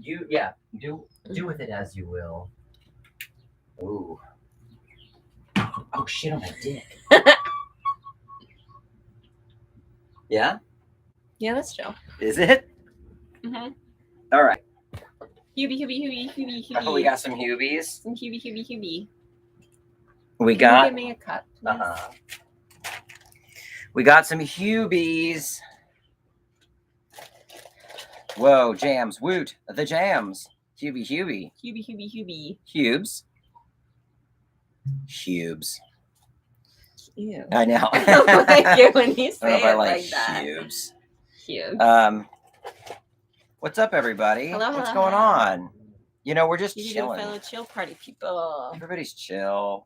Do with it as you will. Ooh. Oh shit on my dick. Yeah? Yeah, that's chill. Is it? Mm-hmm. All right. Hubie. Oh, we got some Hubies. Some Hubie. We Can got. you give me a cup, please? We got some Hubies. Whoa, jams. Woot. The jams. Hubie. Hubie. Hubes. Ew. I know. I don't like it when you I don't know say if I it like like that. Hubes. Hubes. What's up, everybody? Hello, What's hello, going hello. on? You know, we're just You chilling. fellow chill party people. Everybody's chill.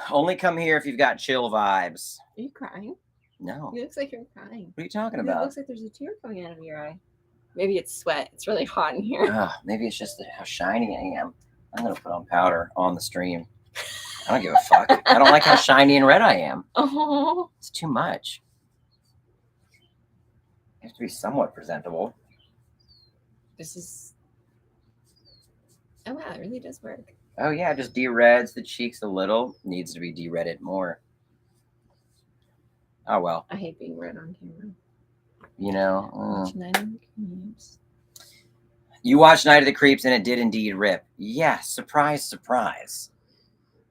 Only come here if you've got chill vibes. Are you crying? No. It looks like you're crying. What are you talking It about? looks like there's a tear coming out of your eye. Maybe it's sweat. It's really hot in here. Maybe it's just how shiny I am. I'm going to put on powder on the stream. I don't give a fuck. I don't like how shiny and red I am. Oh. It's too much. You have to be somewhat presentable. This is... Oh, wow. It really does work. Oh, yeah. Just de-reds the cheeks a little. Needs to be de-redded more. Oh, well. I hate being red on camera. You know. Watch Night of the Creeps. You watched Night of the Creeps and it did indeed rip. Yeah. Surprise.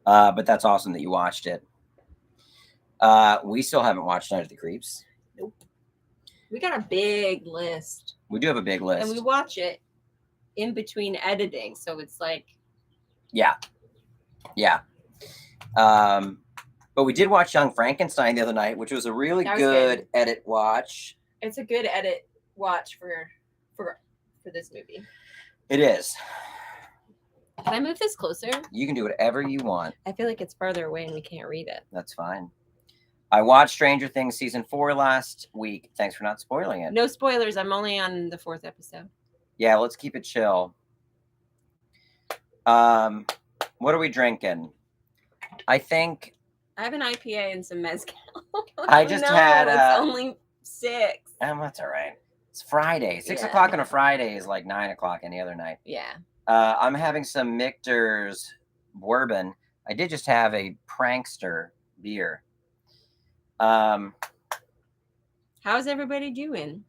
But that's awesome that you watched it. We still haven't watched Night of the Creeps. Nope. We got a big list. We do have a big list. And we watch it in between editing. So it's like... Yeah. But we did watch Young Frankenstein the other night, which was a really good edit watch. It's a good edit watch for this movie. It is. Can I move this closer? You can do whatever you want. I feel like it's farther away and we can't read it. That's fine. I watched Stranger Things season 4 last week. Thanks for not spoiling it. No spoilers. I'm only on the 4th episode. Yeah, let's keep it chill. What are we drinking? I think I have an IPA and some mezcal. I just had it's only 6. That's all right. It's Friday. 6 Yeah. o'clock on a Friday is like 9 o'clock any other night. Yeah. I'm having some Michter's bourbon. I did just have a Prankster beer. How's everybody doing?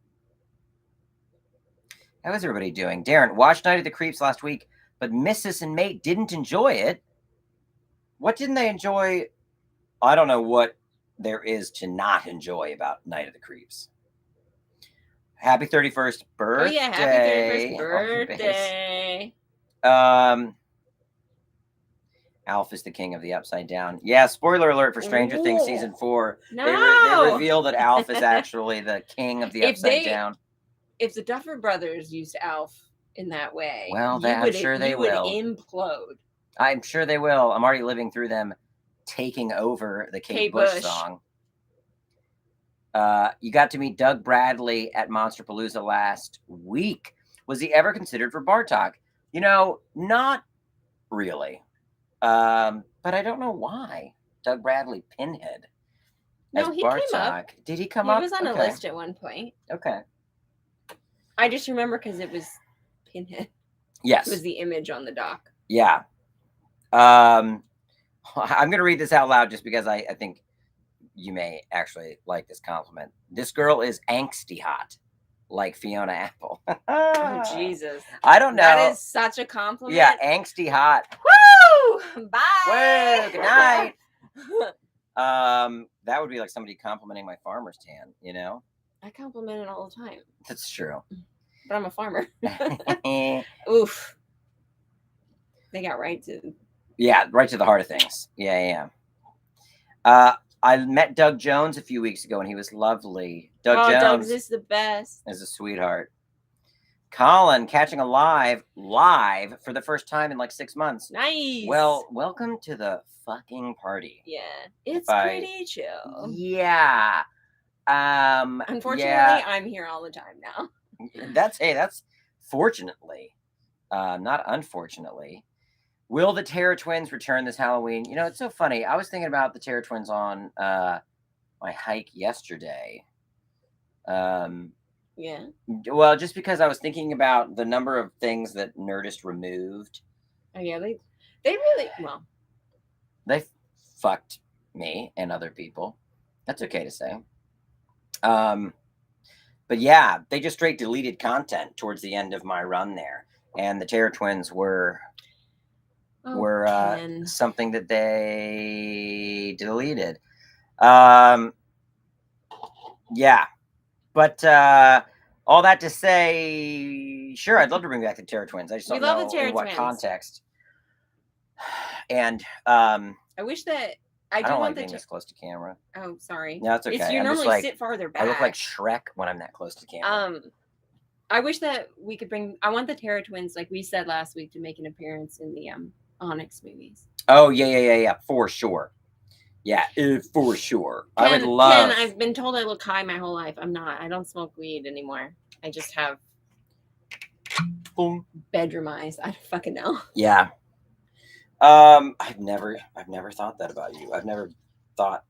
How is everybody doing? Darren, watched Night of the Creeps last week, but Mrs. and Mate didn't enjoy it. What didn't they enjoy? I don't know what there is to not enjoy about Night of the Creeps. Happy 31st birthday. Oh, yeah. Happy 31st birthday. Alf is the king of the upside down. Yeah, spoiler alert for Stranger Things season 4. No. They reveal that Alf is actually the king of the upside down. If the Duffer Brothers used Alf in that way, well, I'm sure they will. Would implode. I'm sure they will. I'm already living through them taking over the Kate Bush song. You got to meet Doug Bradley at Monsterpalooza last week. Was he ever considered for Bartok? You know, not really. But I don't know why. Doug Bradley, Pinhead. No, he Bartok. Came up. Did he come up? He was on a list at one point. Okay. I just remember because it was Pinhead. Yes. It was the image on the dock. Yeah. I'm going to read this out loud just because I think you may actually like this compliment. This girl is angsty hot, like Fiona Apple. Oh, Jesus. I don't know. That is such a compliment. Yeah, angsty hot. Woo! Bye. Woo, good night. That would be like somebody complimenting my farmer's tan, you know? I compliment it all the time. That's true. But I'm a farmer. Oof. They got right to... Yeah, right to the heart of things. Yeah. I met Doug Jones a few weeks ago, and he was lovely. Doug Jones Doug's is the best. Is a sweetheart. Colin catching a live for the first time in like 6 months. Nice. Well, welcome to the fucking party. Yeah, it's pretty chill. Yeah. Unfortunately, I'm here all the time now. That's fortunately, not unfortunately. Will the Terror Twins return this Halloween? You know, it's so funny. I was thinking about the Terror Twins on my hike yesterday. When Yeah. Well, just because I was thinking about the number of things that Nerdist removed. Oh yeah, they really well. They fucked me and other people. That's okay to say. But yeah, they just straight deleted content towards the end of my run there, and the Terror Twins were Ken. something that they deleted. Yeah, but all that to say, sure, I'd love to bring back the Terror Twins. I just don't know in what context. And I wish that I don't want like being this close to camera. Oh, sorry. No, it's okay. You normally sit farther back. I look like Shrek when I'm that close to camera. I wish that we could bring. I want the Terror Twins, like we said last week, to make an appearance in the Onyx movies. Oh yeah, for sure. Yeah, for sure. Ken, I would love. Ken, I've been told I look high my whole life. I'm not. I don't smoke weed anymore. I just have bedroom eyes. I don't fucking know. Yeah. I've never thought that about you. I've never thought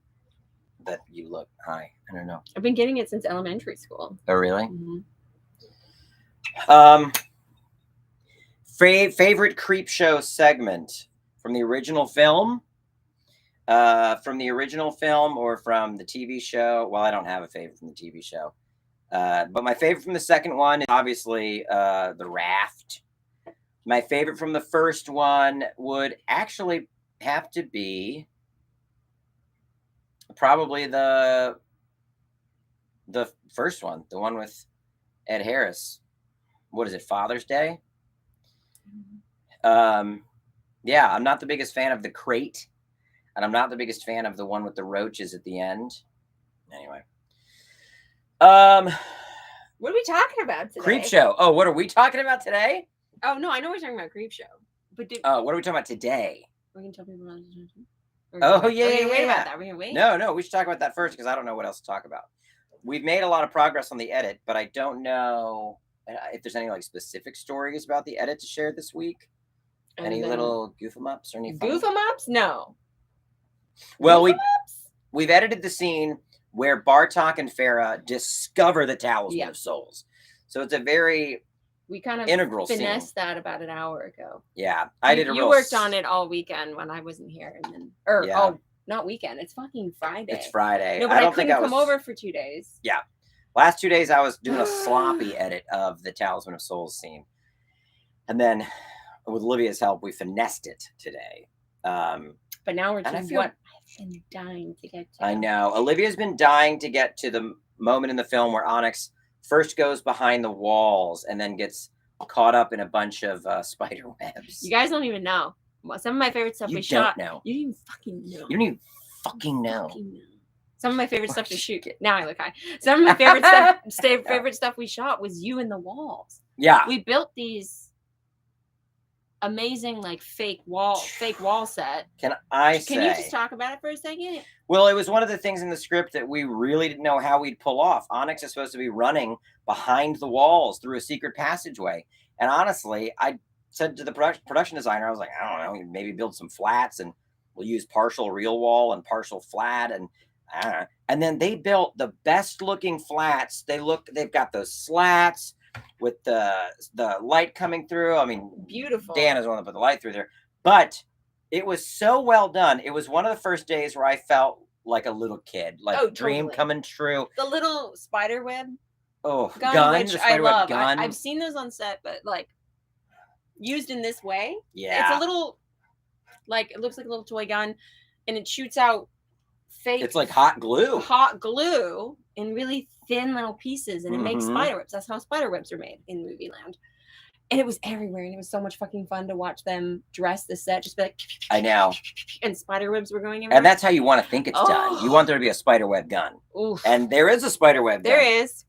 that you look high. I don't know. I've been getting it since elementary school. Oh, really? Mm-hmm. Favorite creep show segment from the original film? From the original film or from the TV show? Well, I don't have a favorite from the TV show. But my favorite from the second one is obviously the raft. My favorite from the first one would actually have to be probably the first one, the one with Ed Harris. What is it, Father's Day? Yeah, I'm not the biggest fan of the crate, and I'm not the biggest fan of the one with the roaches at the end. Anyway. What are we talking about today? Creep show. Oh, what are we talking about today? Oh, no, I know we're talking about creep show. But what are we talking about today? We're going to tell people about it. Oh, yeah. Wait about that. We're going to wait. No, we should talk about that first because I don't know what else to talk about. We've made a lot of progress on the edit, but I don't know if there's any like specific stories about the edit to share this week. Any little goof-em-ups or anything? Goof-em-ups? No. Well, we've edited the scene where Bartok and Farah discover the Talisman of Souls. So it's a very integral finessed scene. That about an hour ago. Yeah, I did. You worked on it all weekend when I wasn't here, and then not weekend. It's fucking Friday. It's Friday. No, but I couldn't come over for 2 days. Yeah, last 2 days I was doing a sloppy edit of the Talisman of Souls scene, and then with Olivia's help, we finessed it today. But now we're to what I've been dying to get to. I know. Olivia's been dying to get to the moment in the film where Onyx first goes behind the walls and then gets caught up in a bunch of spider webs. You guys don't even know. Some of my favorite stuff we shot. Know. You didn't even fucking know. You don't even fucking know. Some of my favorite stuff to shoot. Now I look high. Some of my favorite stuff we shot was you in the walls. Yeah. We built these amazing like fake wall set. Can you just talk about it for a second? Well, it was one of the things in the script that we really didn't know how we'd pull off. Onyx is supposed to be running behind the walls through a secret passageway. And honestly, I said to the production designer, I was like, I don't know, maybe build some flats and we'll use partial real wall and partial flat. And then they built the best looking flats. They've got those slats with the light coming through. I mean, beautiful. Dan is the one that put the light through there, but it was so well done. It was one of the first days where I felt like a little kid, like dream coming true. The little spider web gun, which I love. I've seen those on set, but like used in this way, it's a little like it looks like a little toy gun, and it shoots out fake. It's like hot glue in really thin little pieces, and it makes spider webs. That's how spider webs are made in movie land. And it was everywhere, and it was so much fucking fun to watch them dress the set. Just be like, I know. And spider webs were going everywhere. And that's how you want to think it's done. You want there to be a spider web gun. Oof. And there is a spider web gun. There is.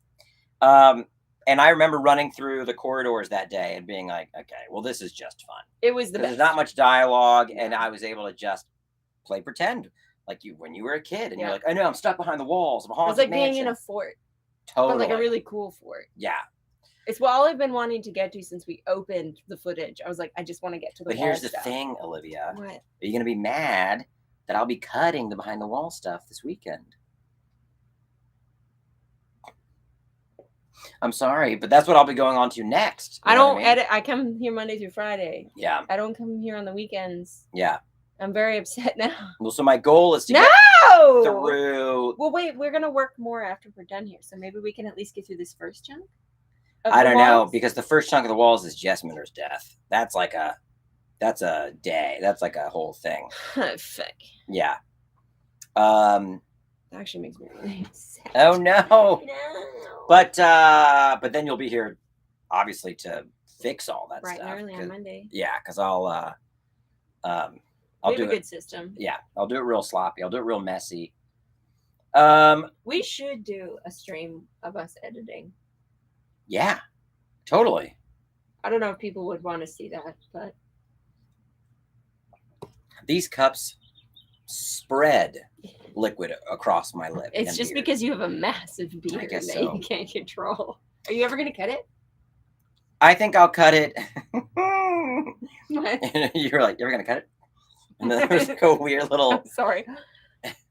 And I remember running through the corridors that day and being like, okay, well, this is just fun. It was the best. There's not much dialogue, and I was able to just play pretend like when you were a kid, and you're like, I know, I'm stuck behind the walls of a haunted mansion. It's like being in a fort. Totally. But like a really cool fort. Yeah. It's what all I've been wanting to get to since we opened the footage. I was like, I just want to get to the wall. But here's the thing, Olivia. What? Are you going to be mad that I'll be cutting the behind the wall stuff this weekend? I'm sorry, but that's what I'll be going on to next. I You know don't what I mean? edit. I come here Monday through Friday. Yeah. I don't come here on the weekends. Yeah. I'm very upset now. Well, so my goal is to get No! through. Well, wait, we're going to work more after we're done here. So maybe we can at least get through this first chunk. Of I the don't know, walls? because the first chunk of the walls is Jesminder's death. That's a day. That's like a whole thing. Fuck. Yeah. That actually makes me really upset. Oh no. No. But then you'll be here, obviously, to fix all that Bright stuff. and early on Monday. Yeah, because I'll We have do a it. good system. Yeah, I'll do it real sloppy. I'll do it real messy. We should do a stream of us editing. Yeah, totally. I don't know if people would want to see that, but These cups spread liquid across my lip. it's and just beard. because you have a massive beard guess that so. you can't control. Are you ever gonna cut it? I think I'll cut it. What? You're like, you're gonna cut it? And then there's like a weird little Sorry,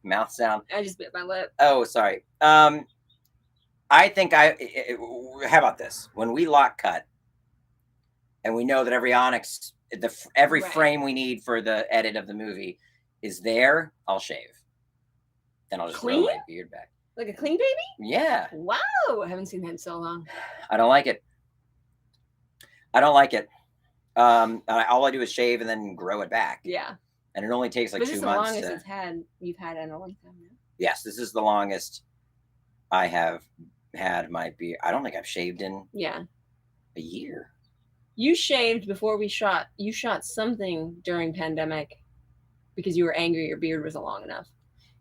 mouth sound. I just bit my lip. Oh, sorry. I think how about this? When we lock cut, and we know that every onyx, every Right. frame we need for the edit of the movie is there, I'll shave. Then I'll just Clean? throw my beard back. Like a clean baby? Yeah, Wow, I haven't seen that in so long. I don't like it. I don't like it. All I do is shave and then grow it back, Yeah, and it only takes like but this 2 is the months. longest you've had in a long time now. Yes, this is the longest I have had my beard. I don't think I've shaved in Yeah, a year. you shaved before we shot. You shot something during pandemic because you were angry your beard wasn't long enough.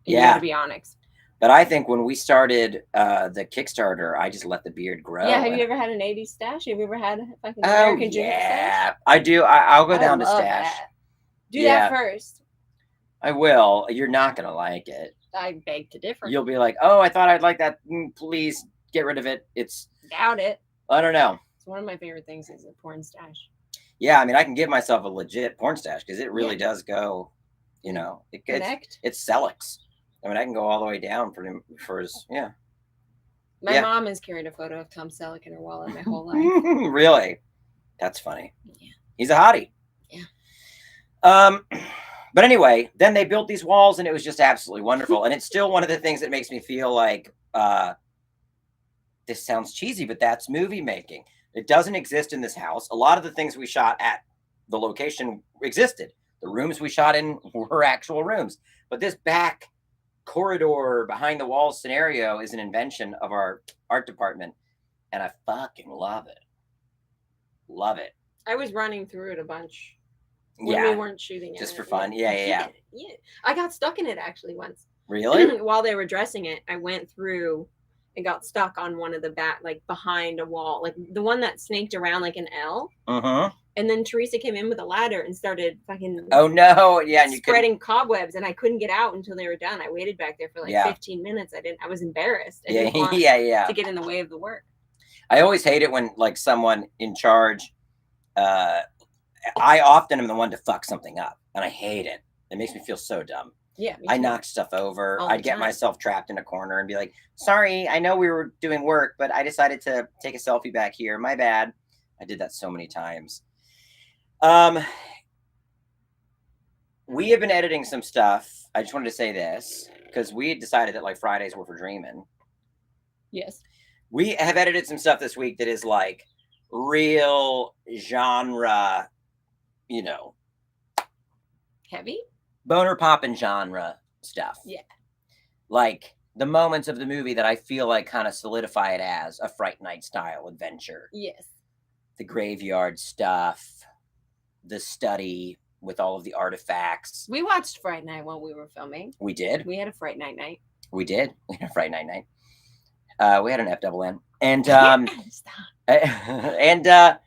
And you had Yeah. to be onyx. But I think when we started the Kickstarter, I just let the beard grow. Yeah, have and- you ever had an 80s stash? Have you ever had a fucking Oh American Junior stash? yeah, I do. I'll go I down to love stash. that. Do Yeah. that first. I will. You're not gonna like it. I beg to differ. You'll be like, oh, I thought I'd like that. Please get rid of it. It's. Doubt it. I don't know. It's one of my favorite things is a porn stash. Yeah, I mean, I can give myself a legit porn stash because it really Yeah. does go. You know, Connect. it's Selleck's. I mean, I can go all the way down for his. Yeah. My Yeah. mom has carried a photo of Tom Selleck in her wallet my whole life. Really, that's funny. Yeah. He's a hottie. Yeah. But anyway, then they built these walls, and it was just absolutely wonderful. And it's still one of the things that makes me feel like this sounds cheesy, but that's movie making. It doesn't exist in this house. A lot of the things we shot at the location existed. The rooms we shot in were actual rooms, but this back corridor behind the walls scenario is an invention of our art department, and I fucking love it. Love it. I was running through it a bunch when Yeah. we weren't shooting it. Just for fun. Yeah. Yeah. I got stuck in it actually once. Really? While they were dressing it, I went through and got stuck on one of the back, like behind a wall, like the one that snaked around like an L. Mm-hmm. And then Teresa came in with a ladder and started fucking Oh no! Yeah, and you could. spreading cobwebs, and I couldn't get out until they were done. I waited back there for like Yeah. 15 minutes. I was embarrassed. I Yeah, didn't want yeah. to get in the way of the work. I always hate it when like someone in charge. I often am the one to fuck something up, and I hate it. It makes me feel so dumb. Yeah, me I too. knock stuff over. All the I'd get time. myself trapped in a corner and be like, "Sorry, I know we were doing work, but I decided to take a selfie back here. My bad." I did that so many times. We have been editing some stuff. I just wanted to say this because we had decided that like Fridays were for dreaming. Yes. We have edited some stuff this week that is like real genre, you know, Heavy? boner poppin' genre stuff. Yeah. Like the moments of the movie that I feel like kind of solidify it as a Fright Night style adventure. Yes. The graveyard stuff, the study with all of the artifacts. We watched Fright Night while we were filming. We did. We had a Fright Night night. We did. We had a Fright Night night. We had an FNN. And Stop. and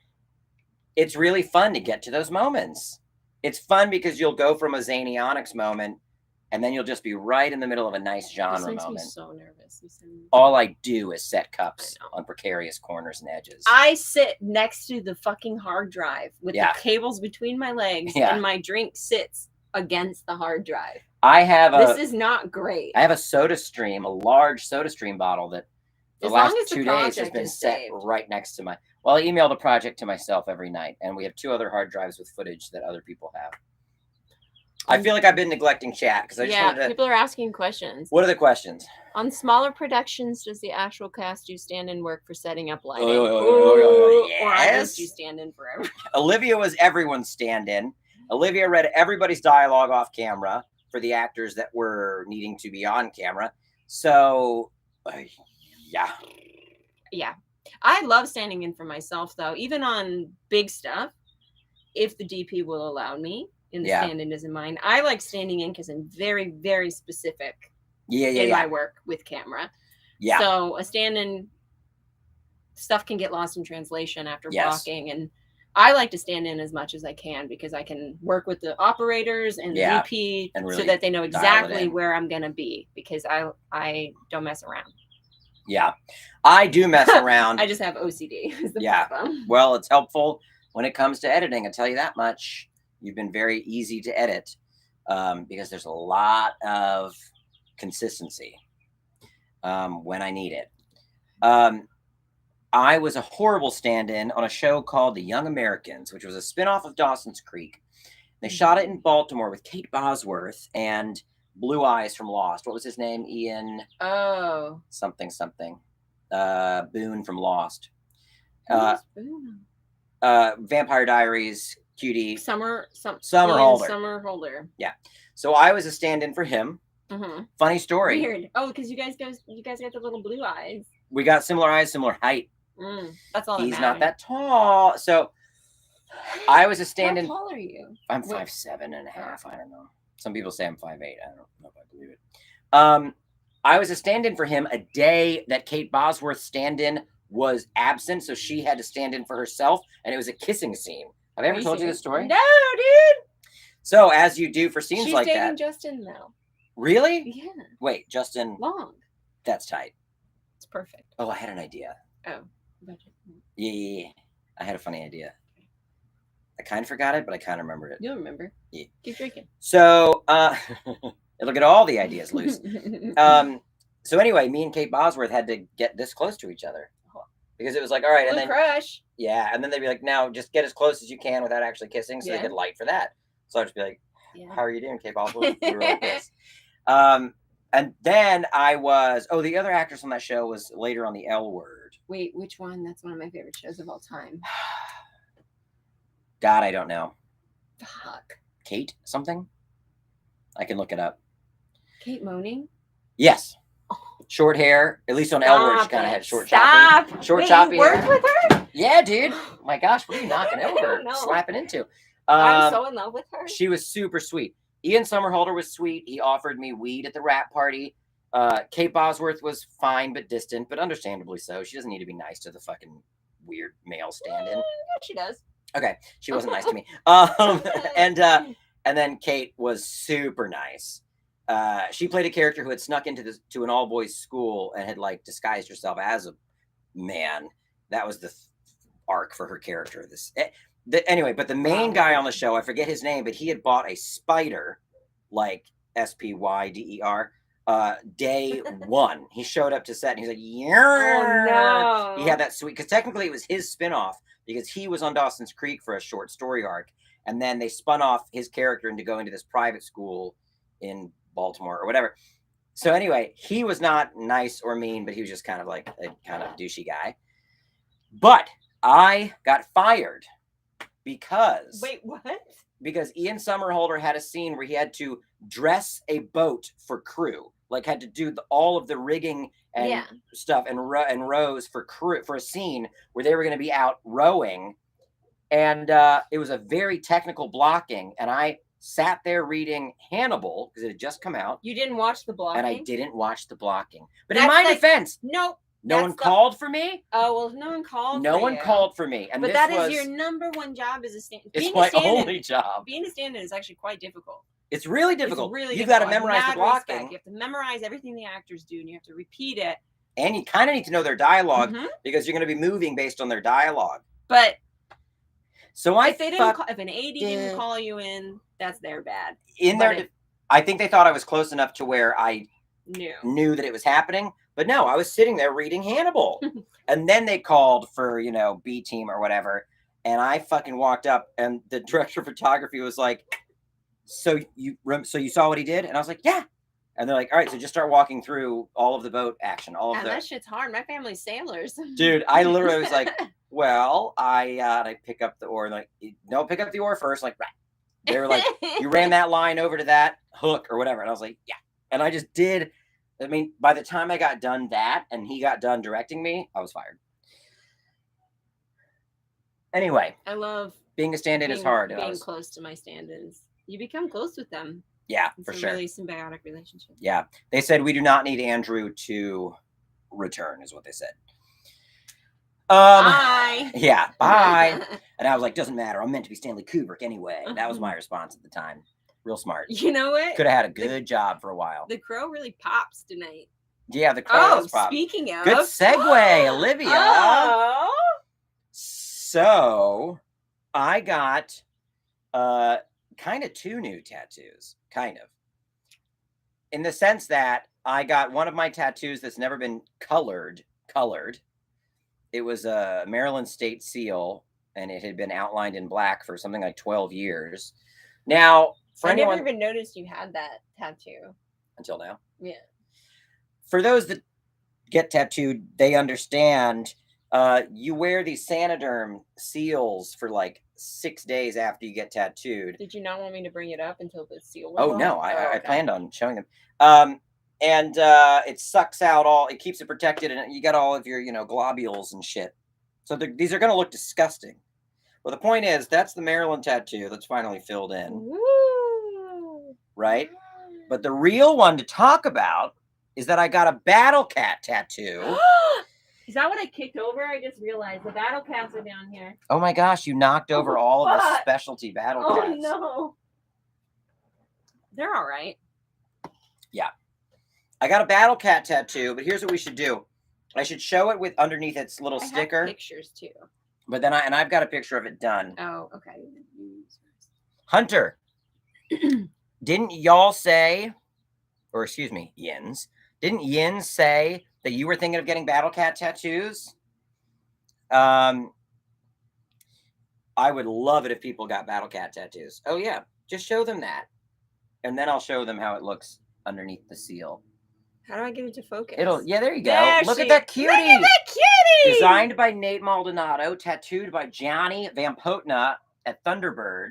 it's really fun to get to those moments. It's fun because you'll go from a zany Onyx moment, and then you'll just be right in the middle of a nice This genre makes me moment. so nervous. You send me- All I do is set cups I know. on precarious corners and edges. I sit next to the fucking hard drive with Yeah. the cables between my legs, Yeah. and my drink sits against the hard drive. I have This is not great. I have a soda stream, a large soda stream bottle that The As last long as the 2 days has project been is set saved. right next to my. Well, I emailed a project to myself every night, and we have 2 other hard drives with footage that other people have. I feel like I've been neglecting chat because I just wanted to. People are asking questions. What are the questions? On smaller productions, does the actual cast do stand-in work for setting up lighting? Yes. Or I just do stand-in forever. Olivia was everyone's stand-in. Olivia read everybody's dialogue off camera for the actors that were needing to be on camera. So, yeah. Yeah. I love standing in for myself, though. Even on big stuff, if the DP will allow me, and the stand-in isn't mine. I like standing in because I'm very, very specific in my work with camera. Yeah. So a stand-in, stuff can get lost in translation after blocking, and I like to stand in as much as I can because I can work with the operators and the DP and really so that they know exactly where I'm gonna be, because I don't mess around. Yeah, I do mess around. I just have OCD. Problem. Well, it's helpful when it comes to editing. I'll tell you that much. You've been very easy to edit because there's a lot of consistency when I need it. I was a horrible stand-in on a show called The Young Americans, which was a spinoff of Dawson's Creek. They shot it in Baltimore with Kate Bosworth and Blue Eyes from Lost. What was his name? Ian. Oh. Something. Boone from Lost. Vampire Diaries. Cutie. Summer Holder. Yeah. So I was a stand-in for him. Mm-hmm. Funny story. Weird. Oh, because you guys got the little blue eyes. We got similar eyes, similar height. That's all. He's not that tall. So I was a stand-in. How tall are you? I'm 5'7.5". I don't know. Some people say I'm 5'8". I don't know if I believe it. I was a stand-in for him a day that Kate Bosworth's stand-in was absent, so she had to stand in for herself, and it was a kissing scene. Have I ever told you this story? No, dude. So, as you do for scenes like that. She's dating Justin now. Really? Yeah. Wait, Justin. Long. That's tight. It's perfect. Oh, I had an idea. Oh. Yeah. I had a funny idea. I kind of forgot it, but I kind of remembered it. You'll remember. Yeah. Keep drinking. So, look at all the ideas loose. So anyway, me and Kate Bosworth had to get this close to each other. Because it was like, all right, and then crush. Yeah, and then they'd be like, now just get as close as you can without actually kissing, so they get light for that. So I'd just be like, how are you doing, Kate Bosworth? We were like this. And then I was the other actress on that show was later on the L Word. Wait, which one? That's one of my favorite shows of all time. God, I don't know. Fuck. Kate something? I can look it up. Kate Moaning? Yes. Short hair, at least on L Word, she kind of had short choppy. Short Wait, choppy you worked hair. with her? Yeah, dude. My gosh, what are you knocking over? Slapping into? I'm so in love with her. She was super sweet. Ian Somerhalder was sweet. He offered me weed at the rap party. Kate Bosworth was fine but distant, but understandably so. She doesn't need to be nice to the fucking weird male stand-in. Yeah, she does. Okay, she wasn't nice to me. And then Kate was super nice. She played a character who had snuck into an all-boys school and had like disguised herself as a man. That was the arc for her character. Anyway, but the main guy on the show, I forget his name, but he had bought a spider, like SPYDER, day one. He showed up to set and he's like, yeah. Oh, no. He had that sweet, because technically it was his spinoff, because he was on Dawson's Creek for a short story arc, and then they spun off his character into going to this private school in Baltimore or whatever. So anyway, he was not nice or mean, but he was just kind of like a kind of douchey guy. But I got fired because... Wait, what? Because Ian Somerhalder had a scene where he had to dress a boat for crew, like had to do all of the rigging and stuff and rows for crew for a scene where they were going to be out rowing, and it was a very technical blocking, and I sat there reading Hannibal because it had just come out. You didn't watch the blocking? And I didn't watch the blocking. But in my defense, no one called for me. Oh, well, no one called No one called for me. And but that is your number one job as a stand-in. It's my only job. Being a stand-in is actually quite difficult. It's really difficult. It's really You've got to memorize the blocking. You have to memorize everything the actors do, and you have to repeat it. And you kind of need to know their dialogue because you're going to be moving based on their dialogue. But so if an AD didn't call you in, that's their bad. I think they thought I was close enough to where I knew that it was happening, But no, I was sitting there reading Hannibal. And then they called for, you know, B team or whatever. And I fucking walked up and the director of photography was like, so you saw what he did? And I was like, yeah. And they're like, all right, so just start walking through all of the boat action, all of And the. that shit's hard. My family's sailors. Dude, I literally was like, well, I pick up the oar, like, no, pick up the oar first, like, right. They were like, you ran that line over to that hook or whatever, and I was like, yeah. And I just did. I mean, by the time I got done that, and he got done directing me, I was fired. Anyway, I love being a stand-in is hard. Being close to my stand-ins, you become close with them. Yeah, it's for a sure. Really symbiotic relationship. Yeah, they said we do not need Andrew to return, is what they said. Bye. Yeah, bye. And I was like, doesn't matter. I'm meant to be Stanley Kubrick anyway. That was my response at the time. Real smart. You know what? Could have had a good job for a while. The crow really pops tonight. Yeah, the crow does pop. Speaking of. Good segue, Olivia. Oh. So, I got kind of 2 new tattoos. Kind of. In the sense that I got one of my tattoos that's never been colored. It was a Maryland state seal, and it had been outlined in black for something like 12 years. Now, I never even noticed you had that tattoo. Until now? Yeah. For those that get tattooed, they understand you wear these Sanoderm seals for like 6 days after you get tattooed. Did you not want me to bring it up until the seal was no, I planned on showing them. And it sucks out all, it keeps it protected, and you got all of your, you know, globules and shit. So these are going to look disgusting. Well, the point is, that's the Maryland tattoo that's finally filled in. Woo. Right? But the real one to talk about is that I got a battle cat tattoo. Is that what I kicked over? I just realized the battle cats are down here. Oh my gosh, you knocked over all of the specialty battle cats. Oh no. They're all right. Yeah. I got a battle cat tattoo, but here's what we should do. I should show it with underneath its little sticker. Have pictures too. But then I've got a picture of it done. Oh, okay. Hunter, didn't y'all say, or excuse me, Yins, didn't Yins say that you were thinking of getting battle cat tattoos? I would love it if people got battle cat tattoos. Oh yeah, just show them that, and then I'll show them how it looks underneath the seal. How do I get it to focus? Yeah, there you go. Look at that cutie. Look at that cutie. Designed by Nate Maldonado, tattooed by Johnny Vampotna at Thunderbird.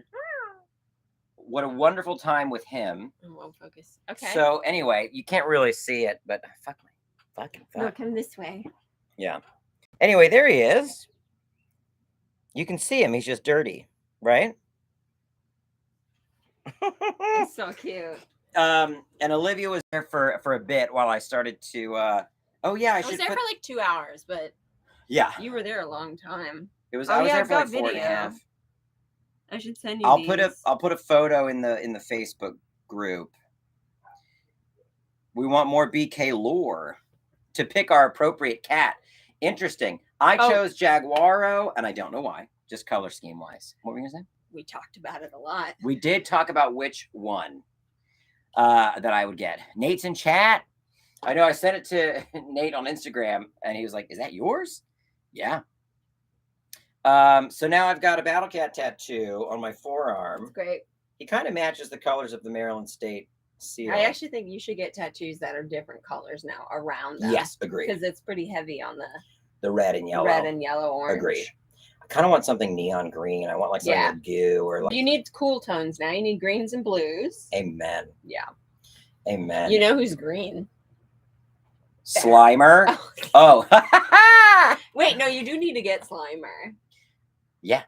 What a wonderful time with him. I won't focus. Okay. So anyway, you can't really see it, but fuck. No, come this way. Yeah. Anyway, there he is. You can see him. He's just dirty, right? He's so cute. And Olivia was there for a bit while I started to. Oh yeah, I was there for like 2 hours, but yeah, you were there a long time. It was. I was there for like 4.5. I should send you. I'll put a photo in the Facebook group. We want more BK lore to pick our appropriate cat. Interesting. I chose Jaguaro, and I don't know why. Just color scheme wise. What were you gonna say? We talked about it a lot. We did talk about which one that I would get. Nate's in chat. I know I sent it to Nate on Instagram, and he was like, "Is that yours?" Yeah. So now I've got a battle cat tattoo on my forearm. That's great. He kind of matches the colors of the Maryland State seal. I actually think you should get tattoos that are different colors now around them. Yes, agree. Because it's pretty heavy on the red and yellow. Red and yellow orange. Agreed. I kind of want something neon green. I want like something with goo or like. You need cool tones now. You need greens and blues. Amen. Yeah. Amen. You know who's green? Slimer. Oh. Wait, no, you do need to get Slimer. Yeah.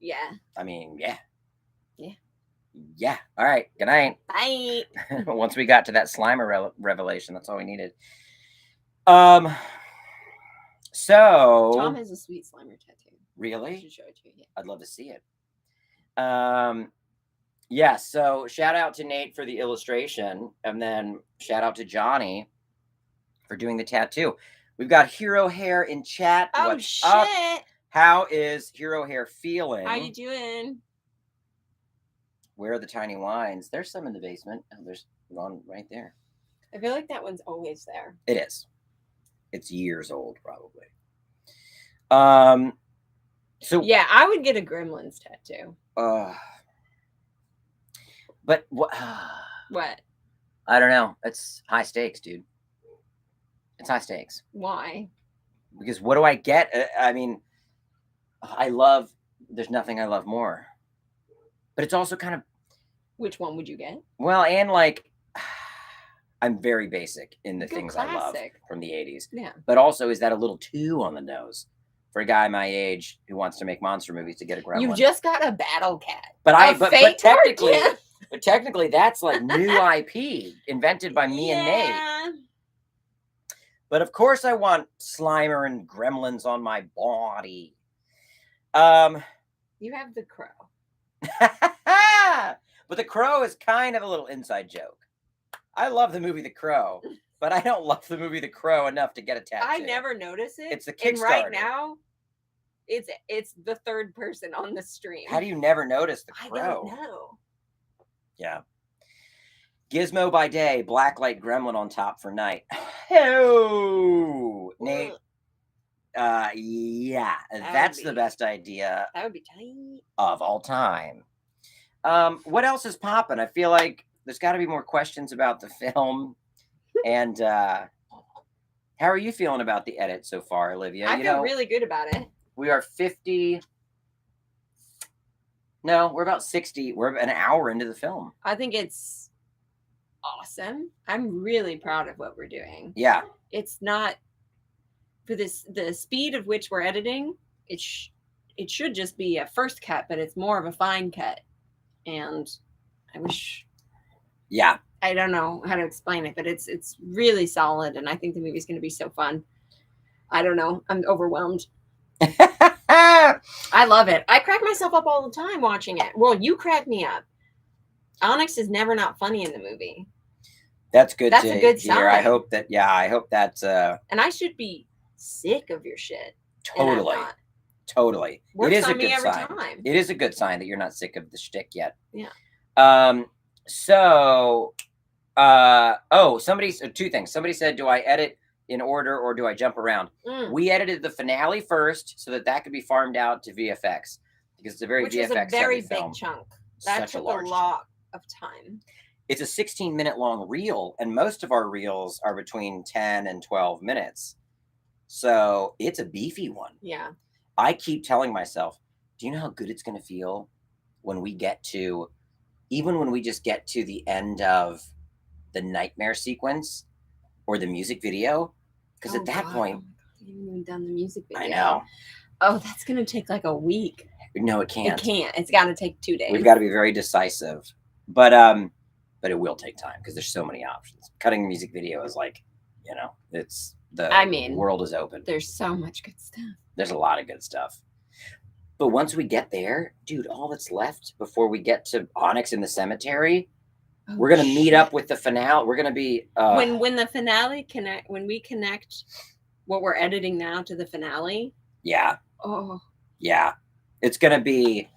Yeah. I mean, yeah. Yeah. Yeah. All right. Good night. Bye. Once we got to that Slimer revelation, that's all we needed. So Tom has a sweet Slimer tattoo. Really? I should show it to you. Yeah. I'd love to see it. Yeah, so shout out to Nate for the illustration, and then shout out to Johnny for doing the tattoo. We've got Hero Hair in chat. Oh, What's shit. up? How is Hero Hair feeling? How you doing? Where are the tiny wines? There's some in the basement. Oh, there's one right there. I feel like that one's always there. It is. It's years old, probably. So Yeah, I would get a Gremlins tattoo. But what? What? I don't know. It's high stakes, dude. It's high stakes. Why? Because what do I get? I mean, I love. There's nothing I love more. But it's also kind of. Which one would you get? Well, and like, I'm very basic in the Go things I love classic. from the 80s. Yeah. But also, is that a little too on the nose for a guy my age who wants to make monster movies to get a gremlin? You just got a battle cat. But technically, that's like new IP invented by me and Nate. But of course, I want Slimer and gremlins on my body. You have the Crow. But the Crow is kind of a little inside joke. I love the movie The Crow, but I don't love the movie The Crow enough to get a tattoo. I never notice it. It's the Kickstarter. And right now, it's the third person on the stream. How do you never notice The Crow? I don't know. Yeah. Gizmo by day, blacklight gremlin on top for night. Oh, Nate. Yeah, that's the best idea. That would be tight. Of all time. What else is popping? I feel like there's got to be more questions about the film. And how are you feeling about the edit so far, Olivia? I feel really good about it. We are 50. No, we're about 60. We're an hour into the film. I think it's awesome. I'm really proud of what we're doing. Yeah. It's not for the speed of which we're editing. It should just be a first cut, but it's more of a fine cut. And I wish. Yeah. I don't know how to explain it, but it's really solid, and I think the movie's going to be so fun. I don't know. I'm overwhelmed. I love it. I crack myself up all the time watching it. Well, you crack me up. Onyx is never not funny in the movie. That's good. That's a good sign. I hope that. Yeah, I hope that's. And I should be sick of your shit. Totally. Works it is on a me good every sign. time. It is a good sign that you're not sick of the shtick yet. Yeah. So, two things. Somebody said, do I edit in order or do I jump around? We edited the finale first so that could be farmed out to VFX because it's a very VFX was a very big film. Chunk. That took a lot of time. It's a 16-minute long reel, and most of our reels are between 10 and 12 minutes. So it's a beefy one. Yeah. I keep telling myself, do you know how good it's going to feel when we get to, even when we just get to the end of the nightmare sequence or the music video? Because at that point, you haven't even done the music video. I know. Oh, that's going to take like a week. No, it can't. It can't. It's got to take 2 days. We've got to be very decisive, but it will take time because there's so many options. Cutting a music video is like, it's the world is open. There's so much good stuff. There's a lot of good stuff. But once we get there, dude, all that's left before we get to Onyx in the cemetery, we're gonna meet up with the finale. We're gonna be when the finale when we connect what we're editing now to the finale. Yeah. Oh. Yeah. It's gonna be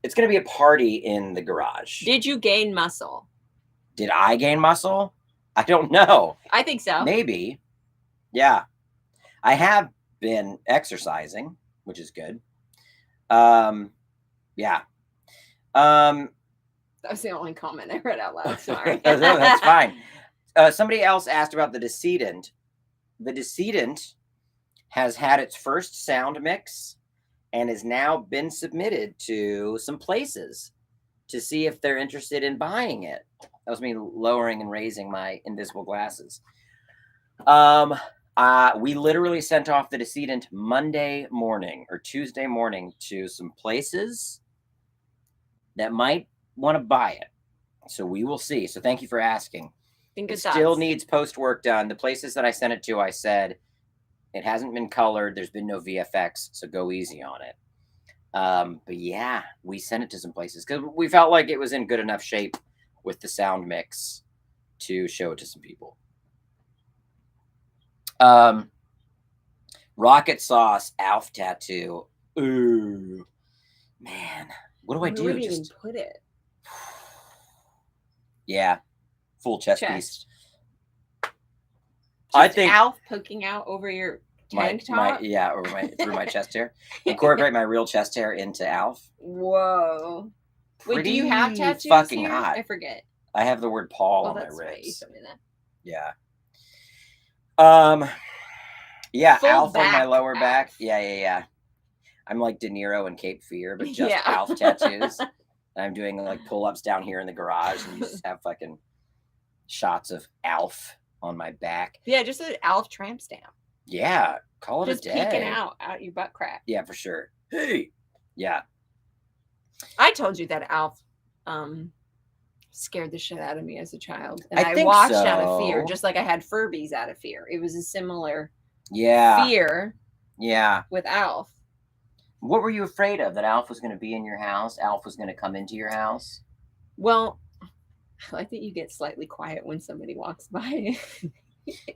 a party in the garage. Did you gain muscle? Did I gain muscle? I don't know. I think so. Maybe. Yeah. I have been exercising, which is good. Yeah. That's the only comment I read out loud. Sorry. No, that's fine. Somebody else asked about the decedent. The decedent has had its first sound mix and has now been submitted to some places to see if they're interested in buying it. That was me lowering and raising my invisible glasses. We literally sent off the decedent Monday morning or Tuesday morning to some places that might want to buy it. So we will see. So thank you for asking. It still needs post work done. The places that I sent it to, I said, it hasn't been colored. There's been no VFX, so go easy on it. But yeah, we sent it to some places because we felt like it was in good enough shape with the sound mix to show it to some people. Rocket sauce, Alf tattoo. Ooh, man, what do I do? Where would you even put it? Yeah, full chest piece. I think Alf poking out over your tank top. or through my chest hair. Incorporate my real chest hair into Alf. Whoa. Wait, do you have tattoos fucking here? hot. I forget. I have the word Paul on my That's right. You ribs. told me that. Yeah. Alf on my lower back. Yeah. I'm like De Niro in Cape Fear, but just Alf tattoos. I'm doing like pull-ups down here in the garage, and you just have fucking shots of Alf on my back. Yeah, just an Alf tramp stamp. Yeah, call it just a day. Just peeking out your butt crack. Yeah, for sure. Hey. Yeah. I told you that Alf scared the shit out of me as a child. And I think watched so. out of fear, just like I had Furbies out of fear. It was a similar fear with Alf. What were you afraid of? That Alf was going to be in your house? Alf was going to come into your house? Well, I like that you get slightly quiet when somebody walks by.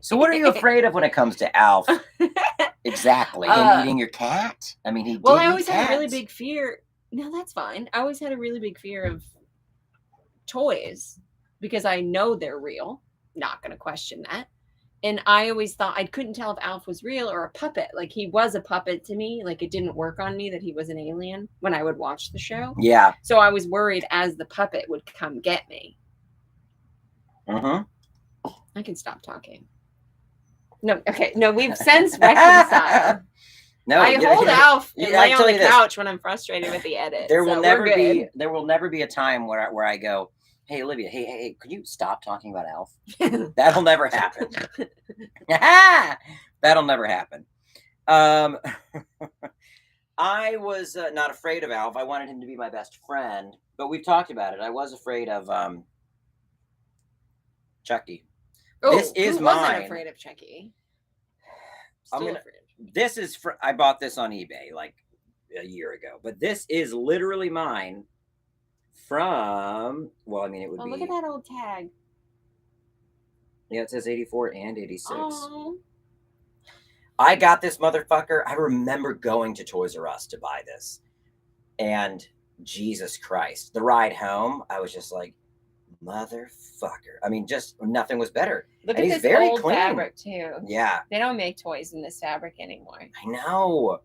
So what are you afraid of when it comes to Alf? Exactly. Him eating your cat? I mean, I always had a really big fear. No, that's fine. I always had a really big fear of toys because I know they're real. Not going to question that. And I always thought I couldn't tell if Alf was real or a puppet. Like he was a puppet to me. Like it didn't work on me that he was an alien when I would watch the show. Yeah. So I was worried as the puppet would come get me. Mm-hmm. I can stop talking. No, okay. No, we've since reconciled. No, I hold Alf and lay on the couch when I'm frustrated with the edit. There will never be a time where I go, hey, Olivia, hey, could you stop talking about Alf? That'll never happen. That'll never happen. I was not afraid of Alf. I wanted him to be my best friend, but we've talked about it. I was afraid of Chucky. Oh, this is who mine. Wasn't afraid of Chucky. Afraid. This is I bought this on eBay like a year ago, but this is literally mine. From, well, I mean, it would be. Look at that old tag. Yeah, it says 84 and 86. Oh. I got this motherfucker. I remember going to Toys R Us to buy this. And Jesus Christ, the ride home, I was just like, motherfucker. I mean, just nothing was better. Look and at he's this very old clean. Fabric, too. Yeah. They don't make toys in this fabric anymore. I know.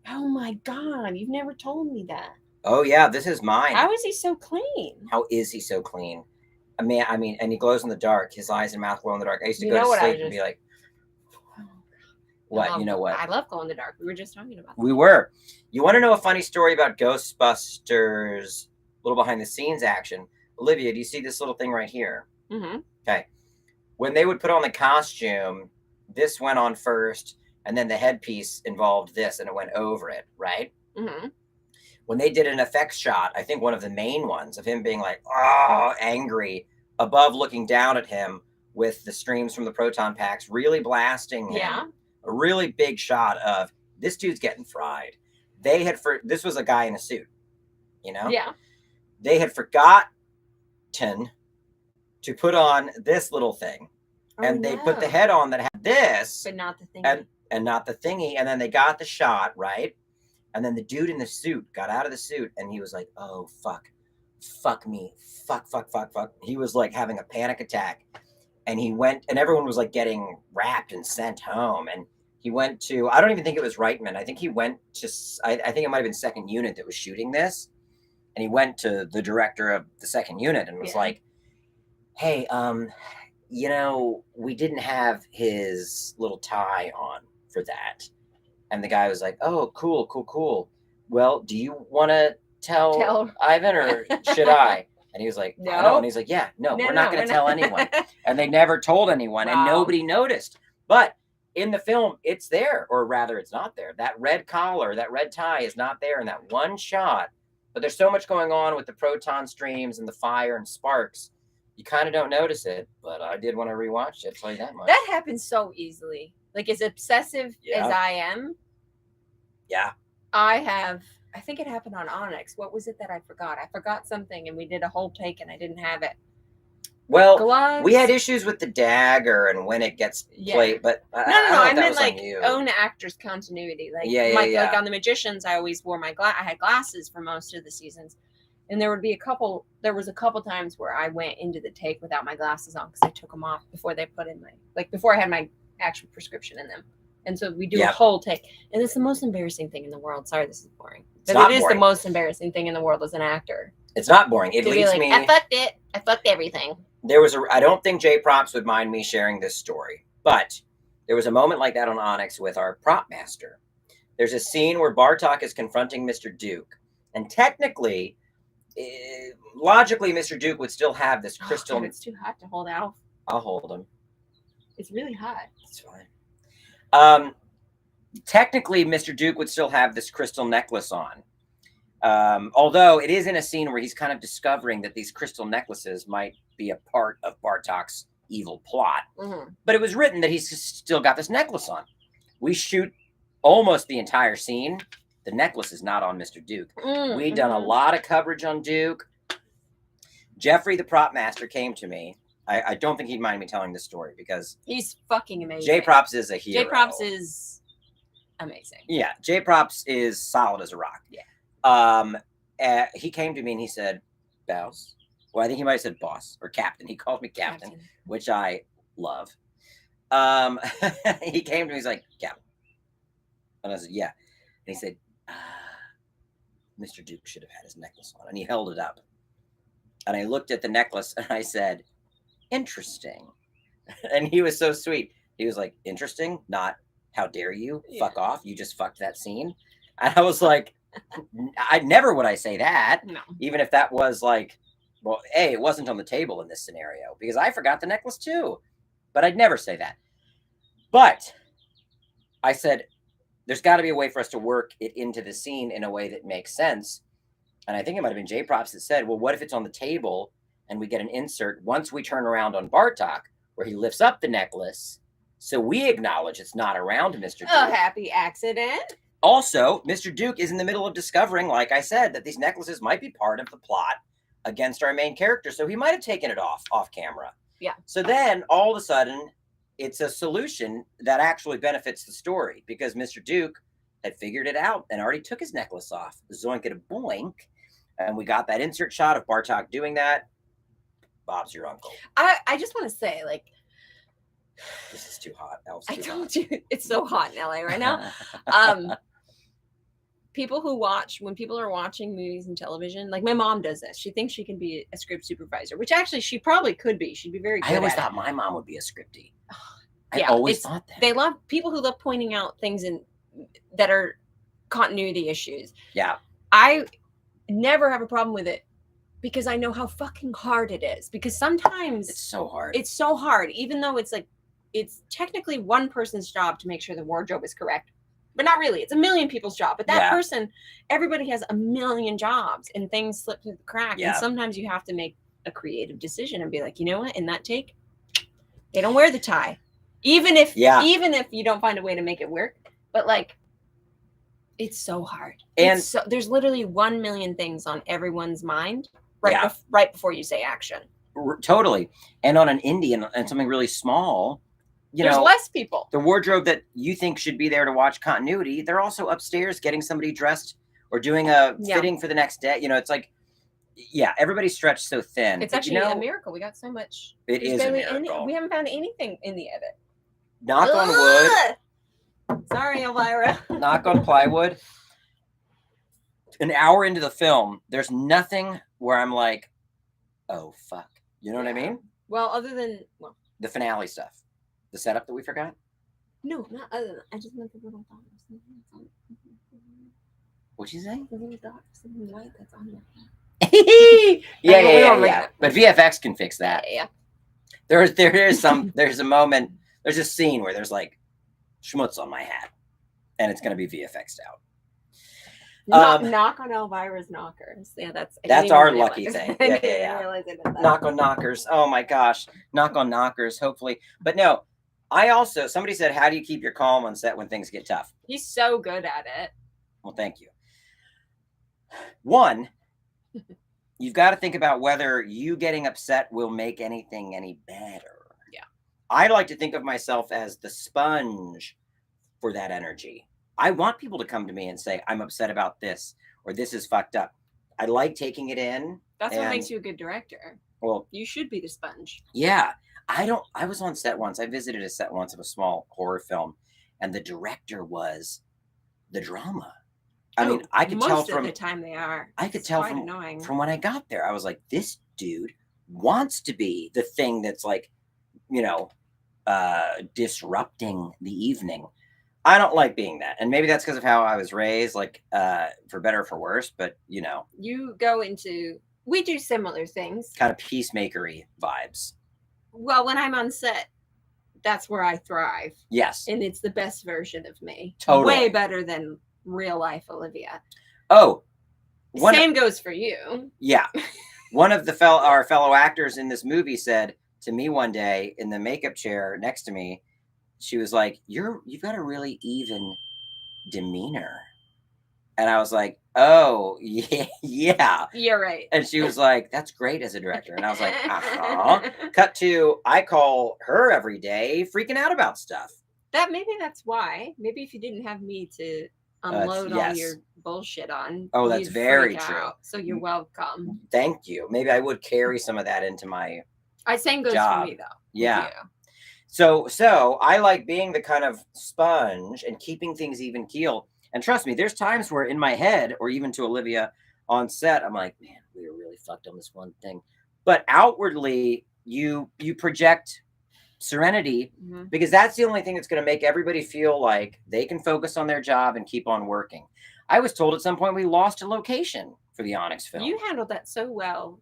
Oh, my God. You've never told me that. Oh, yeah, this is mine. How is he so clean? How is he so clean? I mean, and he glows in the dark. His eyes and mouth glow in the dark. I used to go to sleep and be like, what? You know what? I love glow in the dark. We were just talking about that. We were. You want to know a funny story about Ghostbusters, a little behind the scenes action? Olivia, do you see this little thing right here? Mm-hmm. Okay. When they would put on the costume, this went on first, and then the headpiece involved this, and it went over it, right? Mm-hmm. When they did an effects shot, I think one of the main ones of him being like, oh, angry, above looking down at him with the streams from the proton packs really blasting him. Yeah. A really big shot of this dude's getting fried. This was a guy in a suit, you know? Yeah. They had forgotten to put on this little thing. And they put the head on that had this. But not the thingy. And not the thingy. And then they got the shot, right? And then the dude in the suit got out of the suit and he was like, oh, fuck me. Fuck. He was like having a panic attack. And he went, and everyone was like getting wrapped and sent home. And he went to, I don't even think it was Reitman. I think he went to, I think it might've been second unit that was shooting this. And he went to the director of the second unit and was like, hey, you know, we didn't have his little tie on for that. And the guy was like, oh, cool. Well, do you want to tell Ivan or should I? And he was like, no. And he's like, yeah, no, we're not going to tell anyone. And they never told anyone and nobody noticed. But in the film, it's there, or rather it's not there. That red collar, that red tie is not there in that one shot. But there's so much going on with the proton streams and the fire and sparks. You kind of don't notice it, but I did want to rewatch it. I'll tell you that much. That happens so easily. Like as obsessive as I am. Yeah. I think it happened on Onyx. What was it that I forgot? I forgot something and we did a whole take and I didn't have it. Well, gloves. We had issues with the dagger and when it gets played, but no. I meant like own actor's continuity. Like, like on The Magicians, I always wore I had glasses for most of the seasons. And there was a couple times where I went into the take without my glasses on because I took them off before they put in before I had my actual prescription in them. And so we do a whole take. And it's the most embarrassing thing in the world. Sorry, this is boring. But it is the most embarrassing thing in the world as an actor. It's not boring. It leads me. I fucked it. I fucked everything. I don't think J Props would mind me sharing this story, but there was a moment like that on Onyx with our prop master. There's a scene where Bartok is confronting Mr. Duke. And technically, logically, Mr. Duke would still have this crystal. God, it's too hot to hold out. I'll hold him. It's really hot. It's fine. Technically, Mr. Duke would still have this crystal necklace on. Although it is in a scene where he's kind of discovering that these crystal necklaces might be a part of Bartok's evil plot. Mm-hmm. But it was written that he's still got this necklace on. We shoot almost the entire scene. The necklace is not on Mr. Duke. Mm-hmm. We've done a lot of coverage on Duke. Jeffrey, the prop master, came to me. I don't think he'd mind me telling this story because he's fucking amazing. J Props is a hero. J Props is amazing. Yeah, J Props is solid as a rock. Yeah. He came to me and he said, "Boss." Well, I think he might have said boss or captain. He called me captain. Which I love. He came to me. He's like, "Captain," and I said, "Yeah." And he said, "Mr. Duke should have had his necklace on," and he held it up. And I looked at the necklace and I said, "Interesting." And he was so sweet. He was like, "Interesting? Not how dare you? Yeah. Fuck off. You just fucked that scene." And I was like, I never would I say that. No. Even if that was like, well, A, it wasn't on the table in this scenario because I forgot the necklace too. But I'd never say that. But I said, there's got to be a way for us to work it into the scene in a way that makes sense. And I think it might have been J Props that said, well, what if it's on the table and we get an insert once we turn around on Bartok where he lifts up the necklace so we acknowledge it's not around Mr. Duke. A happy accident. Also, Mr. Duke is in the middle of discovering, like I said, that these necklaces might be part of the plot against our main character. So he might have taken it off camera. Yeah. So then all of a sudden, it's a solution that actually benefits the story because Mr. Duke had figured it out and already took his necklace off. Zoink and a boink. And we got that insert shot of Bartok doing that. Bob's your uncle. I just want to say, like, this is too hot. I told you it's so hot in LA right now. When people are watching movies and television, like my mom does this. She thinks she can be a script supervisor, which actually she probably could be. She'd be very good. I always thought my mom would be a scripty. I Yeah, always thought that. They love people who love pointing out things that are continuity issues. Yeah. I never have a problem with it because I know how fucking hard it is. Because sometimes It's so hard. it's so hard, even though it's like it's technically one person's job to make sure the wardrobe is correct. But not really. It's a million people's job. But that person, everybody has a million jobs and things slip through the crack. Yeah. And sometimes you have to make a creative decision and be like, you know what? In that take, they don't wear the tie. Even if you don't find a way to make it work. But like, it's so hard. And there's literally 1 million things on everyone's mind right before you say action. Totally. And on an indie and something really small, there's less people. The wardrobe that you think should be there to watch continuity, they're also upstairs getting somebody dressed or doing a fitting for the next day. It's like, everybody's stretched so thin. It's actually a miracle. We got so much. It is a miracle. We haven't found anything in the edit. Knock on wood. Sorry, Elvira. Knock on plywood. An hour into the film, there's nothing where I'm like, oh, fuck. You know what I mean? Well, other than, the finale stuff. The setup that we forgot? No, not other than, I just meant the little dot. What'd you say? The little dot, something white that's on there. Yeah. But VFX can fix that. Yeah. There's a moment, there's a scene where there's like schmutz on my hat. And it's going to be VFX'd out. Knock on Elvira's knockers. Yeah, that's our lucky thing. Yeah. Knock on knockers. Oh my gosh. Knock on knockers, hopefully. But no, somebody said, how do you keep your calm on set when things get tough? He's so good at it. Well, thank you. One, you've got to think about whether you getting upset will make anything any better. Yeah. I like to think of myself as the sponge for that energy. I want people to come to me and say, I'm upset about this, or this is fucked up. I like taking it in. That's what makes you a good director. Well, you should be the sponge. Yeah. I was on set once. I visited a set once of a small horror film, and the director was the drama. I mean, I could tell from most of the time they are. I could tell from when I got there. I was like, this dude wants to be the thing that's like, you know, disrupting the evening. I don't like being that. And maybe that's because of how I was raised, like, for better or for worse, but you know. You go into, we do similar things. Kind of peacemakery vibes. Well, when I'm on set, that's where I thrive. Yes. And it's the best version of me. Totally. Way better than real life Olivia. Oh. Same goes for you. Yeah. One of our fellow actors in this movie said to me one day in the makeup chair next to me, she was like, you've got a really even demeanor. And I was like, oh, yeah. You're right. And she was like, that's great as a director. And I was like, uh-huh. Cut to, I call her every day freaking out about stuff. Maybe that's why. Maybe if you didn't have me to unload all your bullshit on. Oh, that's very true. Out. So you're welcome. Thank you. Maybe I would carry some of that into my same goes job. For me, though. Yeah. So I like being the kind of sponge and keeping things even keel. And trust me, there's times where in my head, or even to Olivia on set, I'm like, man, we were really fucked on this one thing. But outwardly, you project serenity, because that's the only thing that's going to make everybody feel like they can focus on their job and keep on working. I was told at some point we lost a location for the Onyx film. You handled that so well.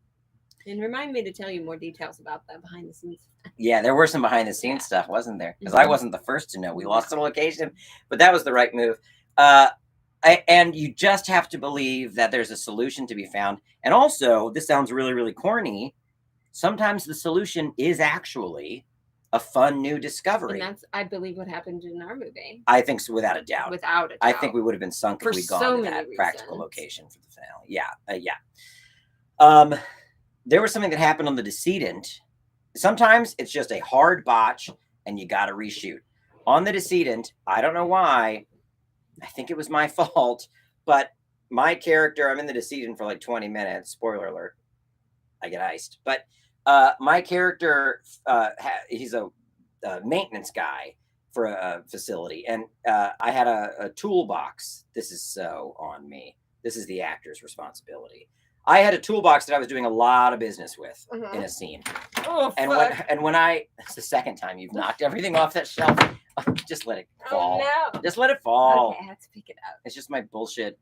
And remind me to tell you more details about that behind the scenes. Yeah, there were some behind the scenes stuff, wasn't there? Because I wasn't the first to know we lost a location, but that was the right move. And you just have to believe that there's a solution to be found. And also, this sounds really, really corny. Sometimes the solution is actually a fun new discovery. And that's, I believe, what happened in our movie. I think so, without a doubt. Without a doubt. I think we would have been sunk if we'd gone to that practical location for the finale. Yeah. There was something that happened on The Decedent. Sometimes it's just a hard botch and you got to reshoot. On The Decedent, I don't know why, I think it was my fault, but my character, I'm in The Decedent for like 20 minutes. Spoiler alert. I get iced. But my character, he's a maintenance guy for a facility. And I had a toolbox. This is so on me. This is the actor's responsibility. I had a toolbox that I was doing a lot of business with in a scene. Oh, and when it's the second time you've knocked everything off that shelf, just let it fall. Oh, no. Just let it fall. Okay, I have to pick it up. It's just my bullshit.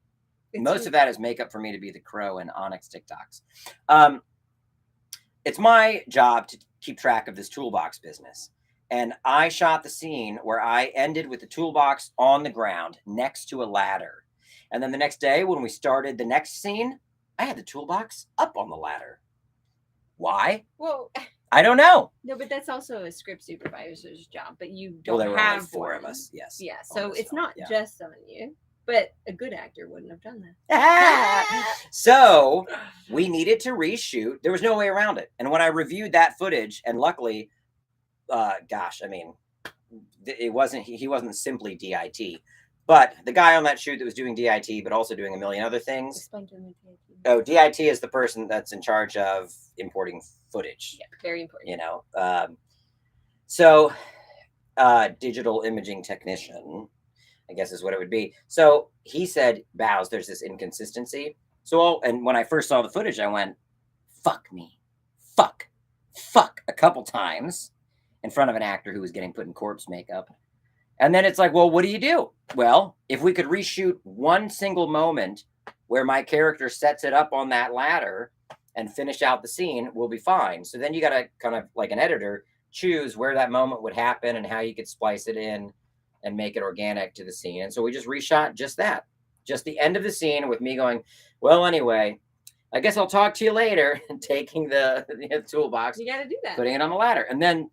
Most of that is makeup for me to be the crow and Onyx TikToks. It's my job to keep track of this toolbox business. And I shot the scene where I ended with the toolbox on the ground next to a ladder. And then the next day when we started the next scene, I had the toolbox up on the ladder. Why? Well, I don't know. No, but that's also a script supervisor's job. But you don't there were have only four of us. Yes. Yeah. So it's not just on you. But a good actor wouldn't have done that. So we needed to reshoot. There was no way around it. And when I reviewed that footage, and luckily, gosh, I mean, it wasn't. He wasn't simply DIT. But the guy on that shoot that was doing DIT, but also doing a million other things. Explain to me DIT. Oh, DIT is the person that's in charge of importing footage. Yeah, very important. You know, so digital imaging technician, I guess is what it would be. So he said, Bows, there's this inconsistency. So, and when I first saw the footage, I went, fuck me, fuck, a couple times in front of an actor who was getting put in corpse makeup. And then it's like, well, what do you do? Well, if we could reshoot one single moment where my character sets it up on that ladder and finish out the scene, we'll be fine. So then you got to kind of, like an editor, choose where that moment would happen and how you could splice it in and make it organic to the scene. And so we just reshot just that, just the end of the scene with me going, well, anyway, I guess I'll talk to you later, and taking the toolbox. You got to do that. Putting it on the ladder. And then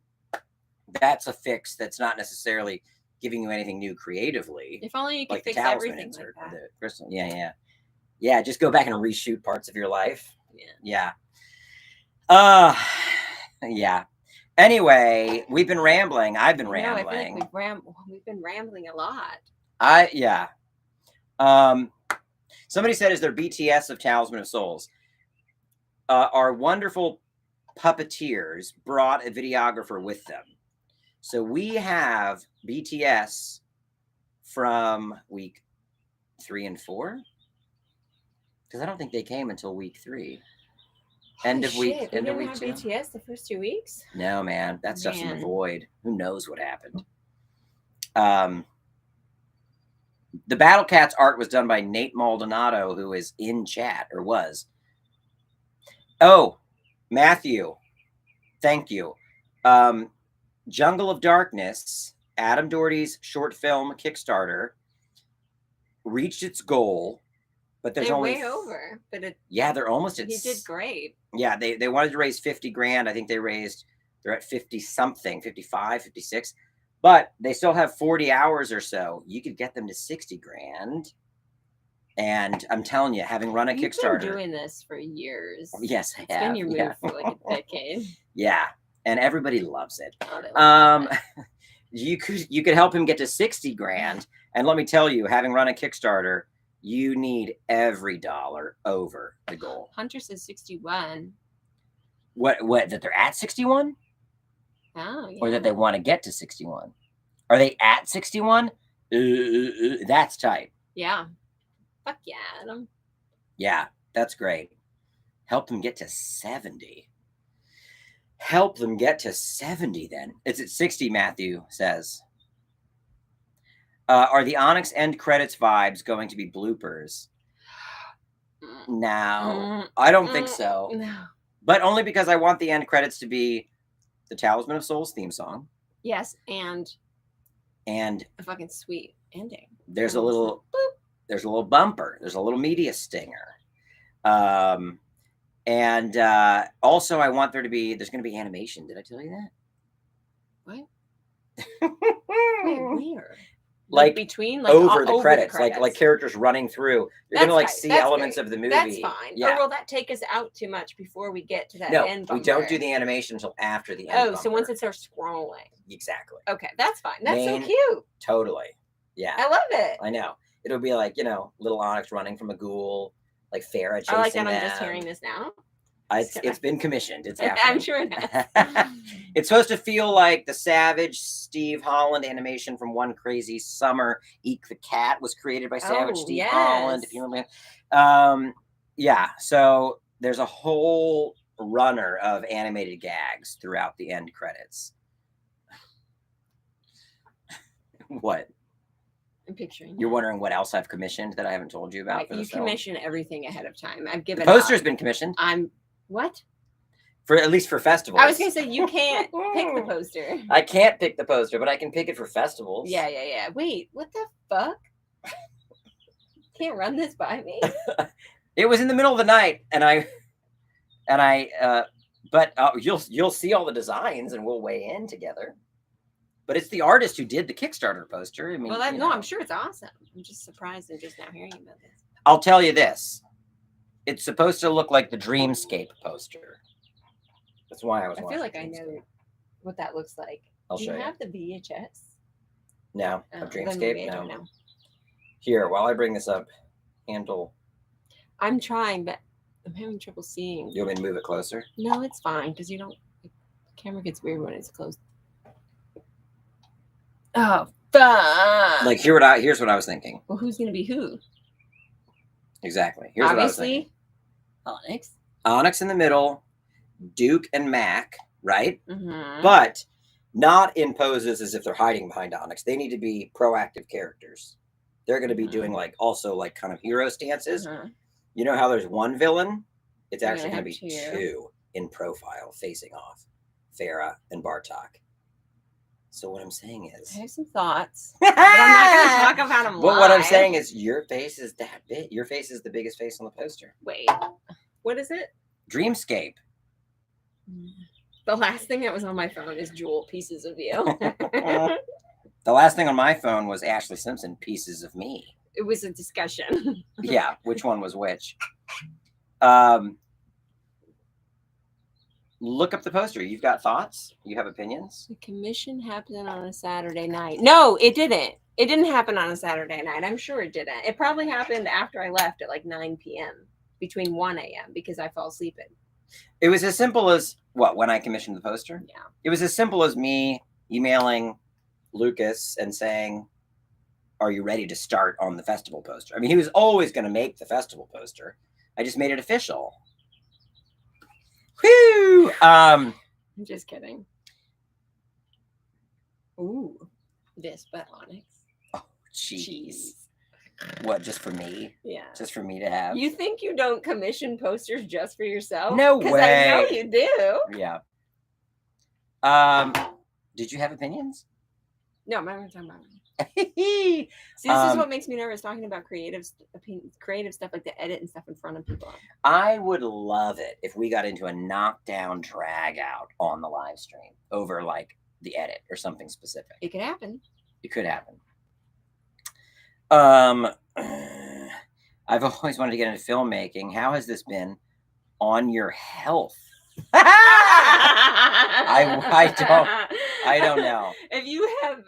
that's a fix that's not necessarily giving you anything new creatively. If only you could fix everything like that. The crystal. Yeah. Just go back and reshoot parts of your life. Yeah. Yeah. Anyway, we've been rambling. I've been rambling. I feel like we've been rambling a lot. Somebody said, "Is there BTS of Talisman of Souls?" Our wonderful puppeteers brought a videographer with them, so we have BTS from week 3 and 4. Because I don't think they came until week 3. End of week. We End of didn't week have 2. BTS the first 2 weeks. No, man, that stuff's in the Man. void. Who knows what happened? The Battle Cats art was done by Nate Maldonado, who is in chat, or was. Oh, Matthew, thank you. Jungle of Darkness, Adam Doherty's short film Kickstarter, reached its goal, but there's They're only way over. But they're almost at. He did great. Yeah, they wanted to raise 50 grand. I think they're at 50 something, 55, 56. But they still have 40 hours or so. You could get them to 60 grand. And I'm telling you, having run a Kickstarter. You've been doing this for years. Yes, I have. It's been your move for like a decade. Yeah, and everybody loves it. Oh, you could help him get to 60 grand. And let me tell you, having run a Kickstarter, you need every dollar over the goal. Hunter says 61. What that they're at 61? Oh, yeah. Or that they want to get to 61? Are they at 61? That's tight. Yeah. Fuck yeah, Adam. Yeah, that's great. Help them get to 70. Help them get to 70 then. It's at 60, Matthew says. Are the Onyx end credits vibes going to be bloopers? No, I don't think so. No. But only because I want the end credits to be the Talisman of Souls theme song. Yes, and a fucking sweet ending. There's a little bumper. There's a little media stinger. And also I want there's going to be animation. Did I tell you that? What? Wait, where? Like between, over the credits, like characters running through. You're gonna see that's elements great. of the movie. That's fine. Yeah. Or will that take us out too much before we get to that end bumper? We don't do the animation until after the end. So once it starts scrolling. Exactly. Okay, that's fine. That's so cute. Totally. Yeah. I love it. I know. It'll be like, little Onyx running from a ghoul, like Farah chasing I like that them. I'm just hearing this now. It's been commissioned. It's happening. I'm sure it has. It's supposed to feel like the Savage Steve Holland animation from One Crazy Summer. Eek the Cat was created by Savage Steve Holland, if you remember. Yeah, so there's a whole runner of animated gags throughout the end credits. What? I'm picturing. You're wondering what else I've commissioned that I haven't told you about? You commission everything ahead of time. I've given. The poster's been commissioned. What? At least for festivals. I was gonna say you can't pick the poster. I can't pick the poster, but I can pick it for festivals. Yeah. Wait, what the fuck? Can't run this by me. It was in the middle of the night, but you'll see all the designs, and we'll weigh in together. But it's the artist who did the Kickstarter poster. I mean, I'm sure it's awesome. I'm just surprised I'm just now hearing about this. I'll tell you this. It's supposed to look like the Dreamscape poster. That's why I was. I feel like I know what that looks like. I'll show you. Do you have the VHS? No, of Dreamscape. No. Here, while I bring this up, handle. I'm trying, but I'm having trouble seeing. You want me to move it closer? No, it's fine because the camera gets weird when it's close. Oh, fuck. Like here's what I was thinking. Well, who's gonna be who? Exactly. Here's what I was thinking. Onyx. Onyx in the middle, Duke and Mac, right? Mm-hmm. But not in poses as if they're hiding behind Onyx. They need to be proactive characters. They're going to be doing like kind of hero stances. Mm-hmm. You know how there's one villain? It's actually going to be two in profile facing off, Farah and Bartok. So what I'm saying is, I have some thoughts, but I'm not going to talk about them. But what I'm saying is, your face is that big. Your face is the biggest face on the poster. Wait, what is it? Dreamscape. The last thing that was on my phone is Jewel, Pieces of You. The last thing on my phone was Ashley Simpson, Pieces of Me. It was a discussion. Yeah, which one was which? Look up the poster. You've got thoughts? You have opinions? The commission happened on a Saturday night. No, it didn't. It didn't happen on a Saturday night. I'm sure it didn't. It probably happened after I left at like 9 p.m. between 1 a.m. because I fell asleep in. It was as simple as when I commissioned the poster? Yeah. It was as simple as me emailing Lucas and saying, are you ready to start on the festival poster? I mean, he was always going to make the festival poster. I just made it official. Whew! I'm just kidding. Ooh, this but onyx. Oh, jeez. What, just for me? Yeah. Just for me to have? You think you don't commission posters just for yourself? No way. Because I know you do. Yeah. Did you have opinions? No, I'm not going to talk about it. See, this is what makes me nervous talking about creative stuff like the edit and stuff in front of people. I would love it if we got into a knockdown drag out on the live stream over like the edit or something specific. It could happen. It could happen. I've always wanted to get into filmmaking. How has this been on your health? I don't know. If you have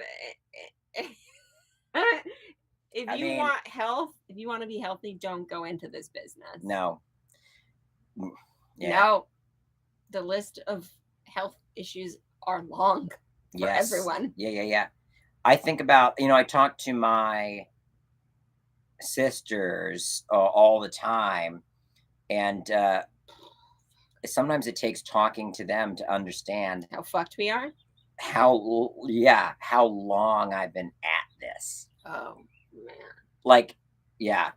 want health, if you want to be healthy, don't go into this business. No. Yeah. No. The list of health issues are long for everyone. Yeah. I think about, I talk to my sisters all the time, and sometimes it takes talking to them to understand how fucked we are. How long I've been at this. Oh man. Like, yeah.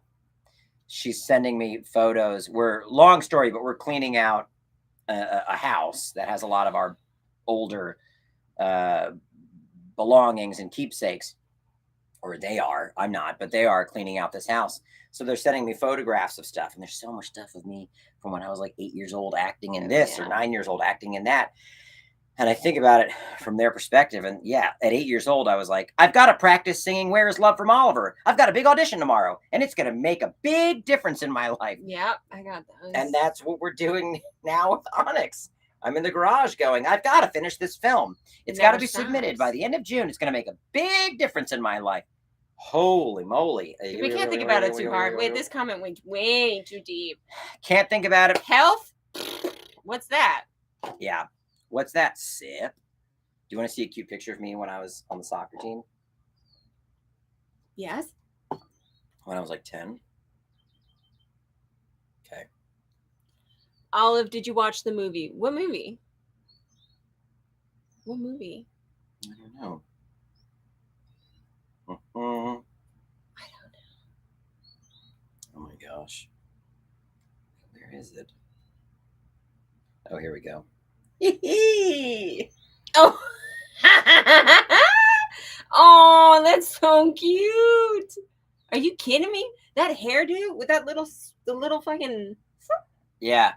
She's sending me photos. Long story, but we're cleaning out a house that has a lot of our older belongings and keepsakes. Or they are. I'm not, but they are cleaning out this house. So they're sending me photographs of stuff. And there's so much stuff of me from when I was like 8 years old acting in this or 9 years old acting in that. And I think about it from their perspective. And yeah, at 8 years old, I was like, I've got to practice singing Where is Love from Oliver. I've got a big audition tomorrow. And it's going to make a big difference in my life. Yeah, I got those. And that's what we're doing now with Onyx. I'm in the garage going, I've got to finish this film. It's got to be submitted by the end of June. It's going to make a big difference in my life. Holy moly. We can't think about it too hard. Wait, this comment went way too deep. Can't think about it. Health? What's that? Yeah. What's that, sip? Do you want to see a cute picture of me when I was on the soccer team? Yes. When I was like 10? Okay. Olive, did you watch the movie? What movie? What movie? I don't know. I don't know. Oh my gosh. Where is it? Oh, here we go. Oh. Oh, that's so cute. Are you kidding me? That hairdo with the little fucking. Yeah.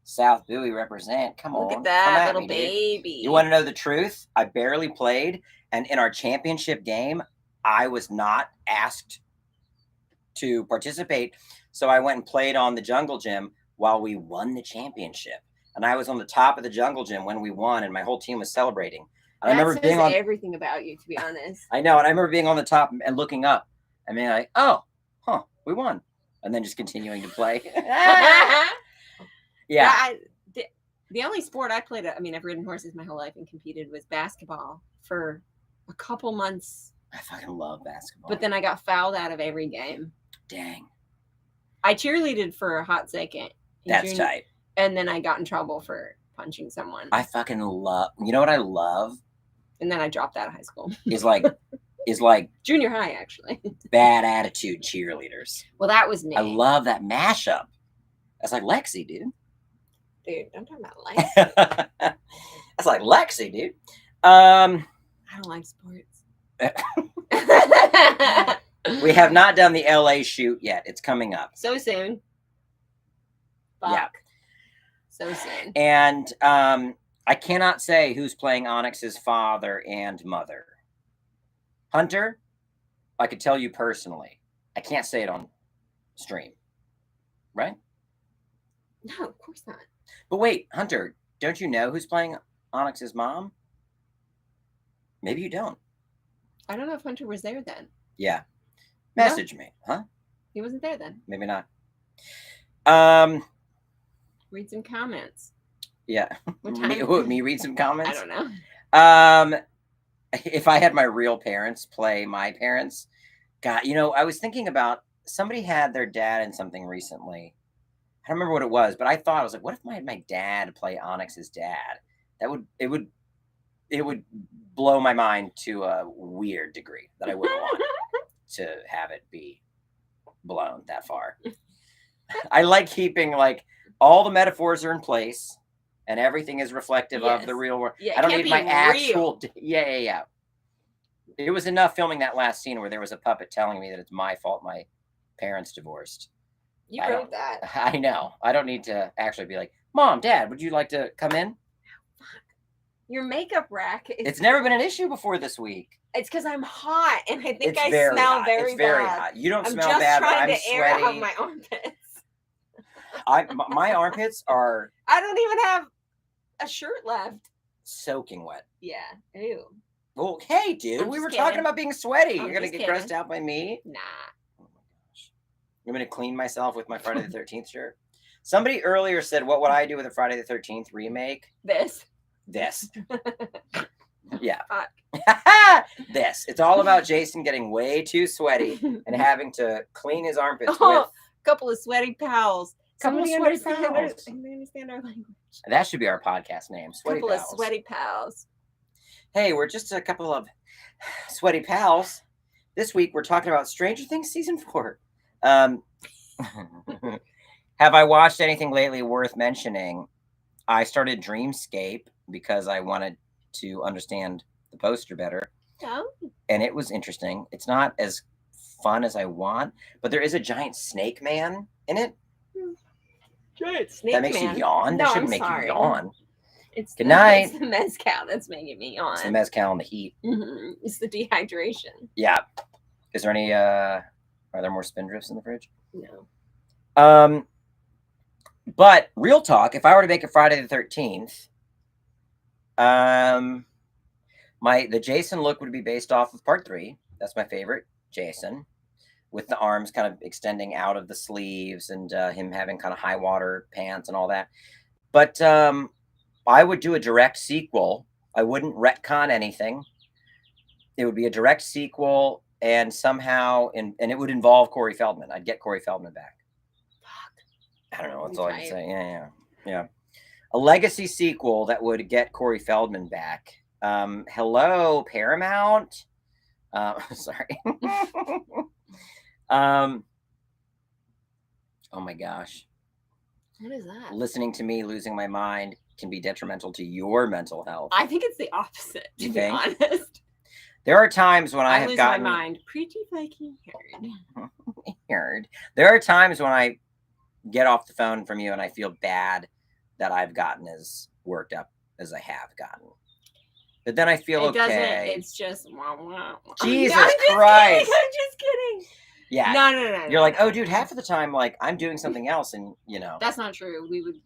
South Bowie represent. Come on. Look at that little baby. Dude. You want to know the truth? I barely played. And in our championship game, I was not asked to participate. So I went and played on the jungle gym while we won the championship. And I was on the top of the jungle gym when we won, and my whole team was celebrating. And I remember being on everything about you, to be honest. I know, and I remember being on the top and looking up. I mean, like, we won, and then just continuing to play. Yeah. The only sport I played, I mean, I've ridden horses my whole life and competed, was basketball for a couple months. I fucking love basketball. But then I got fouled out of every game. Dang. I cheerleaded for a hot second. That's tight. And then I got in trouble for punching someone. I fucking love, you know what I love? And then I dropped out of high school. Is like junior high, actually. Bad attitude cheerleaders. Well, that was me. I love that mashup. That's like Lexi, dude. Dude, I'm talking about Lexi. That's like Lexi, dude. I don't like sports. We have not done the LA shoot yet. It's coming up. So soon. Fuck. Yeah. So soon. And I cannot say who's playing Onyx's father and mother. Hunter, I could tell you personally. I can't say it on stream. Right? No, of course not. But wait, Hunter, don't you know who's playing Onyx's mom? Maybe you don't. I don't know if Hunter was there then. Yeah. No? Message me, huh? He wasn't there then. Maybe not. Read some comments. Yeah. What me, time? me read some comments? I don't know. If I had my real parents play my parents, God, I was thinking about somebody had their dad in something recently. I don't remember what it was, but I was like, what if I had my dad play Onyx's dad? It would blow my mind to a weird degree that I wouldn't want to have it be blown that far. I like keeping like all the metaphors are in place and everything is reflective of the real world. Yeah, I don't need my actual. Yeah. It was enough filming that last scene where there was a puppet telling me that it's my fault my parents divorced. You wrote that. I know. I don't need to actually be like, Mom, Dad, would you like to come in? Your makeup rack. It's never been an issue before this week. It's because I'm hot and I think It's I very smell hot. very It's very bad. hot. You don't I'm smell just bad, but trying I'm to air out sweaty. my armpits. My armpits are I don't even have a shirt left. soaking wet. Yeah. Ew. Well, hey, dude, we were talking about being sweaty. You're going to get grossed out by me? Nah. Oh my gosh. I'm going to clean myself with my Friday the 13th shirt. Somebody earlier said, what would I do with a Friday the 13th remake? This. Yeah. Fuck. This. It's all about Jason getting way too sweaty and having to clean his armpits with a couple of sweaty pals. Somebody understand our language. That should be our podcast name. Sweaty couple Pals. Of sweaty pals. Hey, we're just a couple of sweaty pals. This week we're talking about Stranger Things season 4. Have I watched anything lately worth mentioning? I started Dreamscape because I wanted to understand the poster better. Oh. And it was interesting. It's not as fun as I want, but there is a giant snake man in it. Giant snake that makes man. You yawn. No, that shouldn't I'm make sorry. You yawn. Good night. It's the mezcal that's making me yawn. It's the mezcal and the heat. Mm-hmm. It's the dehydration. Yeah. Is there any? Are there more Spindrifts in the fridge? No. But real talk, if I were to make a Friday the 13th, the Jason look would be based off of part 3. That's my favorite Jason, with the arms kind of extending out of the sleeves and him having kind of high water pants and all that. But I would do a direct sequel. I wouldn't retcon anything. It would be a direct sequel, and somehow, and it would involve Corey Feldman. I'd get Corey Feldman back. Fuck. I don't know. That's all I can say. Yeah. A legacy sequel that would get Corey Feldman back. Hello, Paramount. Sorry. Oh my gosh. What is that? Listening to me losing my mind can be detrimental to your mental health. I think it's the opposite, to be honest. There are times when I have lose gotten my mind pretty fucking hard. There are times when I get off the phone from you and I feel bad that I've gotten as worked up as I have gotten. But then I feel okay. It's just Jesus Christ. I'm just kidding. Yeah. No. You're like, oh, dude, half of the time, like, I'm doing something else, and That's not true. We would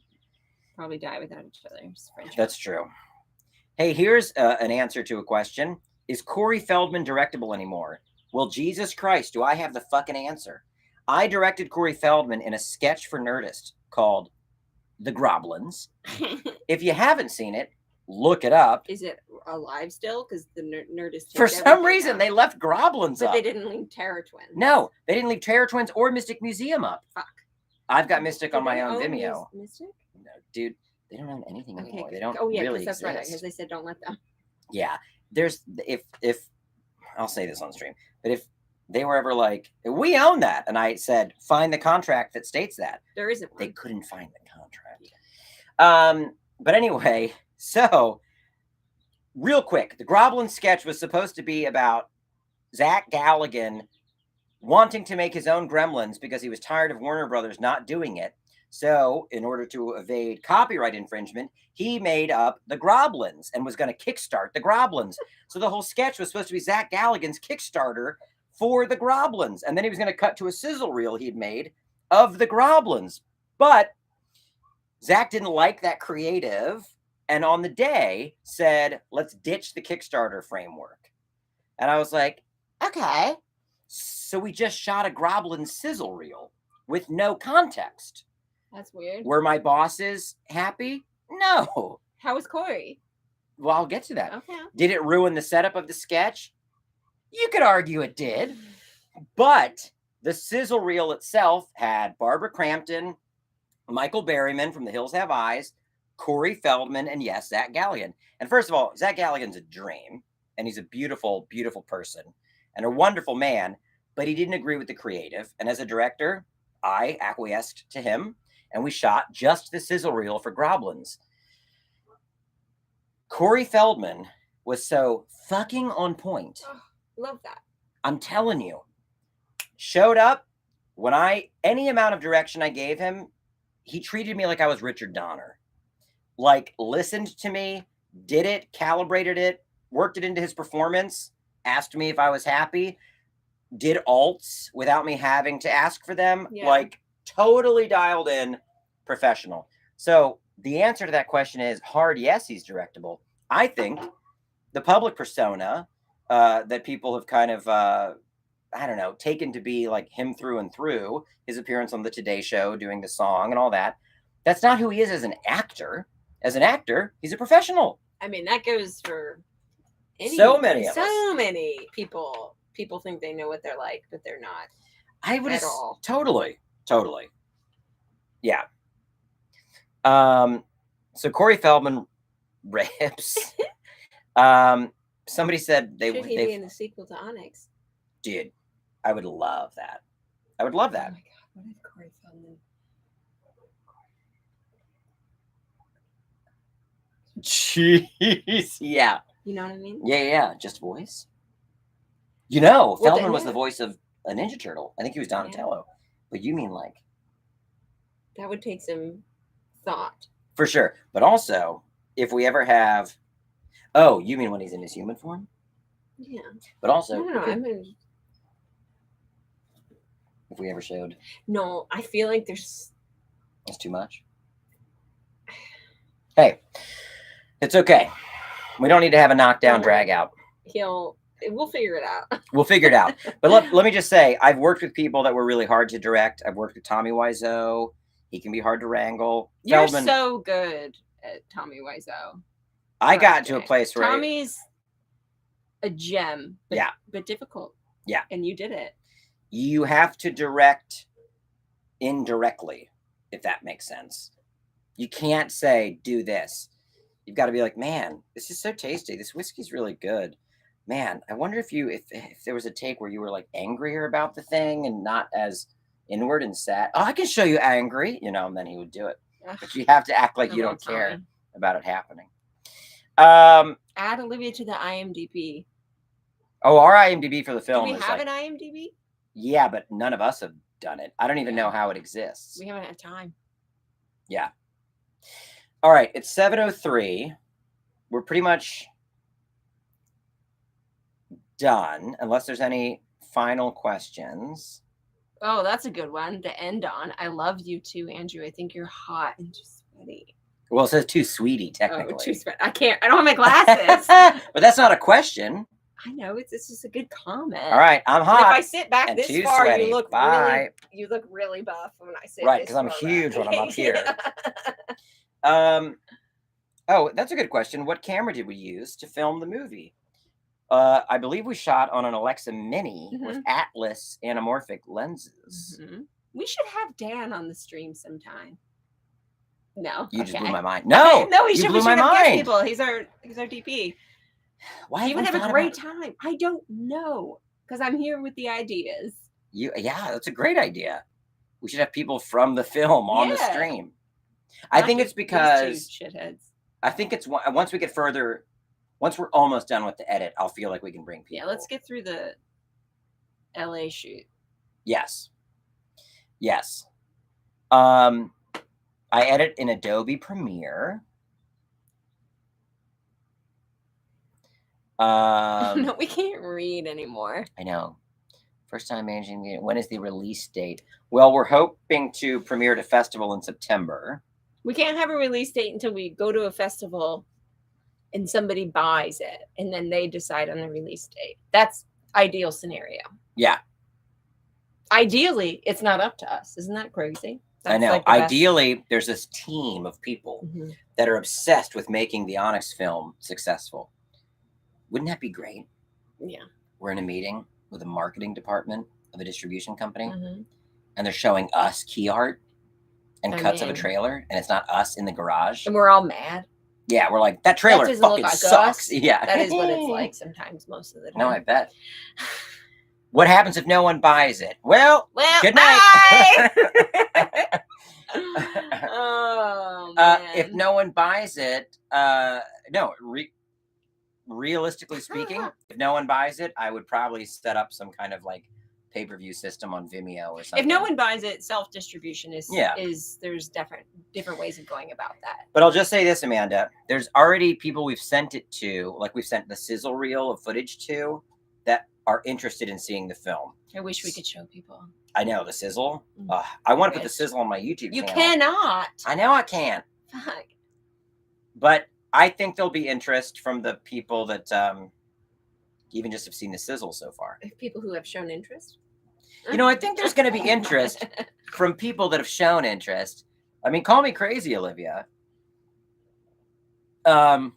probably die without each other's friendship. That's true. Hey, here's an answer to a question. Is Corey Feldman directable anymore? Well, Jesus Christ, do I have the fucking answer? I directed Corey Feldman in a sketch for Nerdist called The Groblins. If you haven't seen it, look it up. Is it alive still? Because the Nerdist... For some reason, they left Groblins up. But they didn't leave Terror Twins. No, they didn't leave Terror Twins or Mystic Museum up. Fuck. I've got Mystic on my own Vimeo. Mystic? No, dude, they don't own anything anymore. They don't really that's right, because they said don't let them. Yeah. There's... If... I'll say this on stream, but if they were ever like, we own that, and I said, find the contract that states that. There isn't one. They couldn't find the contract. But anyway... So, real quick, the Groblin Sketch was supposed to be about Zach Galligan wanting to make his own Gremlins because he was tired of Warner Brothers not doing it. So, in order to evade copyright infringement, he made up the Groblins and was going to kickstart the Groblins. So the whole sketch was supposed to be Zach Galligan's Kickstarter for the Groblins. And then he was going to cut to a sizzle reel he'd made of the Groblins. But Zach didn't like that creative. And on the day said, let's ditch the Kickstarter framework. And I was like, okay. So we just shot a Groblin sizzle reel with no context. That's weird. Were my bosses happy? No. How was Corey? Well, I'll get to that. Okay. Did it ruin the setup of the sketch? You could argue it did. But the sizzle reel itself had Barbara Crampton, Michael Berryman from The Hills Have Eyes, Corey Feldman, and yes, Zach Galligan. And first of all, Zach Galligan's a dream, and he's a beautiful, beautiful person and a wonderful man, but he didn't agree with the creative. And as a director, I acquiesced to him, and we shot just the sizzle reel for Groblins. Corey Feldman was so fucking on point. Oh, love that. I'm telling you. Showed up when any amount of direction I gave him, he treated me like I was Richard Donner. Like, listened to me, did it, calibrated it, worked it into his performance, asked me if I was happy, did alts without me having to ask for them. Yeah. Like, totally dialed in, professional. So the answer to that question is hard yes, he's directable. I think the public persona that people have kind of, I don't know, taken to be like him through and through, his appearance on the Today Show, doing the song and all that, that's not who he is as an actor. As an actor, he's a professional. I mean, that goes for so many of us. So many people. People think they know what they're like, but they're not. I would at all. Totally. Yeah. So Corey Feldman rips. Somebody said should he be in the sequel to Onyx? Dude, I would love that. I would love that. Oh my god, what if Corey Feldman? Jeez, yeah. You know what I mean? Yeah. Just voice. You know, Well, Feldman was the voice of a Ninja Turtle. I think he was Donatello. Yeah. But you mean like... That would take some thought. For sure. But also, if we ever have... Oh, you mean when he's in his human form? Yeah. But also... No, I mean... If we ever showed... No, I feel like there's... That's too much? Hey, it's okay. We don't need to have a knockdown drag out. We'll figure it out. We'll figure it out. But let me just say, I've worked with people that were really hard to direct. I've worked with Tommy Wiseau. He can be hard to wrangle. You're so good at Tommy Wiseau. I got to a place where Tommy's a gem. But difficult. Yeah. And you did it. You have to direct indirectly, if that makes sense. You can't say, do this. You've got to be like, man, this is so tasty. This whiskey's really good. Man, I wonder if there was a take where you were like angrier about the thing and not as inward and sad. Oh, I can show you angry, and then he would do it. But you have to act like you don't care about it happening. Add Olivia to the IMDb. Oh, our IMDb for the film. Do we have an IMDb? Yeah, but none of us have done it. I don't even know how it exists. We haven't had time. Yeah. All right, it's 7:03. We're pretty much done, unless there's any final questions. Oh, that's a good one to end on. I love you too, Andrew. I think you're hot and just sweaty. Well, it says too sweetie, technically. Oh, too sweaty. I don't have my glasses. But that's not a question. I know, it's just a good comment. All right, I'm hot. And if I sit back this far, sweaty. you look really buff when I sit right, because I'm huge when I'm up here. Oh, that's a good question. What camera did we use to film the movie? I believe we shot on an Alexa Mini with Atlas anamorphic lenses. We should have Dan on the stream sometime. No, you just blew my mind. No, no, you blew my mind. People. He's our DP. Why he would have a great time. I don't know, because I'm here with the ideas. Yeah, that's a great idea. We should have people from the film on the stream. I think it's because shitheads. I think it's once we get further, once we're almost done with the edit, I'll feel like we can bring people. Yeah, let's get through the LA shoot. Yes. I edit in Adobe Premiere. No, we can't read anymore. I know. First time managing. When is the release date? Well, we're hoping to premiere at a festival in September. We can't have a release date until we go to a festival and somebody buys it, and then they decide on the release date. That's ideal scenario. Yeah. Ideally, it's not up to us. Isn't that crazy? That's I know. like the best. Ideally, there's this team of people that are obsessed with making the Onyx film successful. Wouldn't that be great? Yeah. We're in a meeting with a marketing department of a distribution company, and they're showing us key art and cuts of a trailer, and it's not us in the garage. And we're all mad. Yeah, we're like, that trailer fucking like sucks. Yeah. That is what it's like sometimes, most of the time. No, I bet. What happens if no one buys it? Well, good night. Oh, man. If no one buys it, realistically speaking, if no one buys it, I would probably set up some kind of like pay-per-view system on Vimeo or something. If no one buys it, self-distribution is there's different ways of going about that. But I'll just say this, Amanda, there's already people we've sent it to, like we've sent the sizzle reel of footage to, that are interested in seeing the film. I wish we could show people. I know, the sizzle. I want to put the sizzle on my YouTube channel. You cannot. I know I can. Fuck. But I think there'll be interest from the people that even just have seen the sizzle so far. People who have shown interest? You know, I think there's going to be interest from people that have shown interest. I mean, call me crazy, Olivia. Are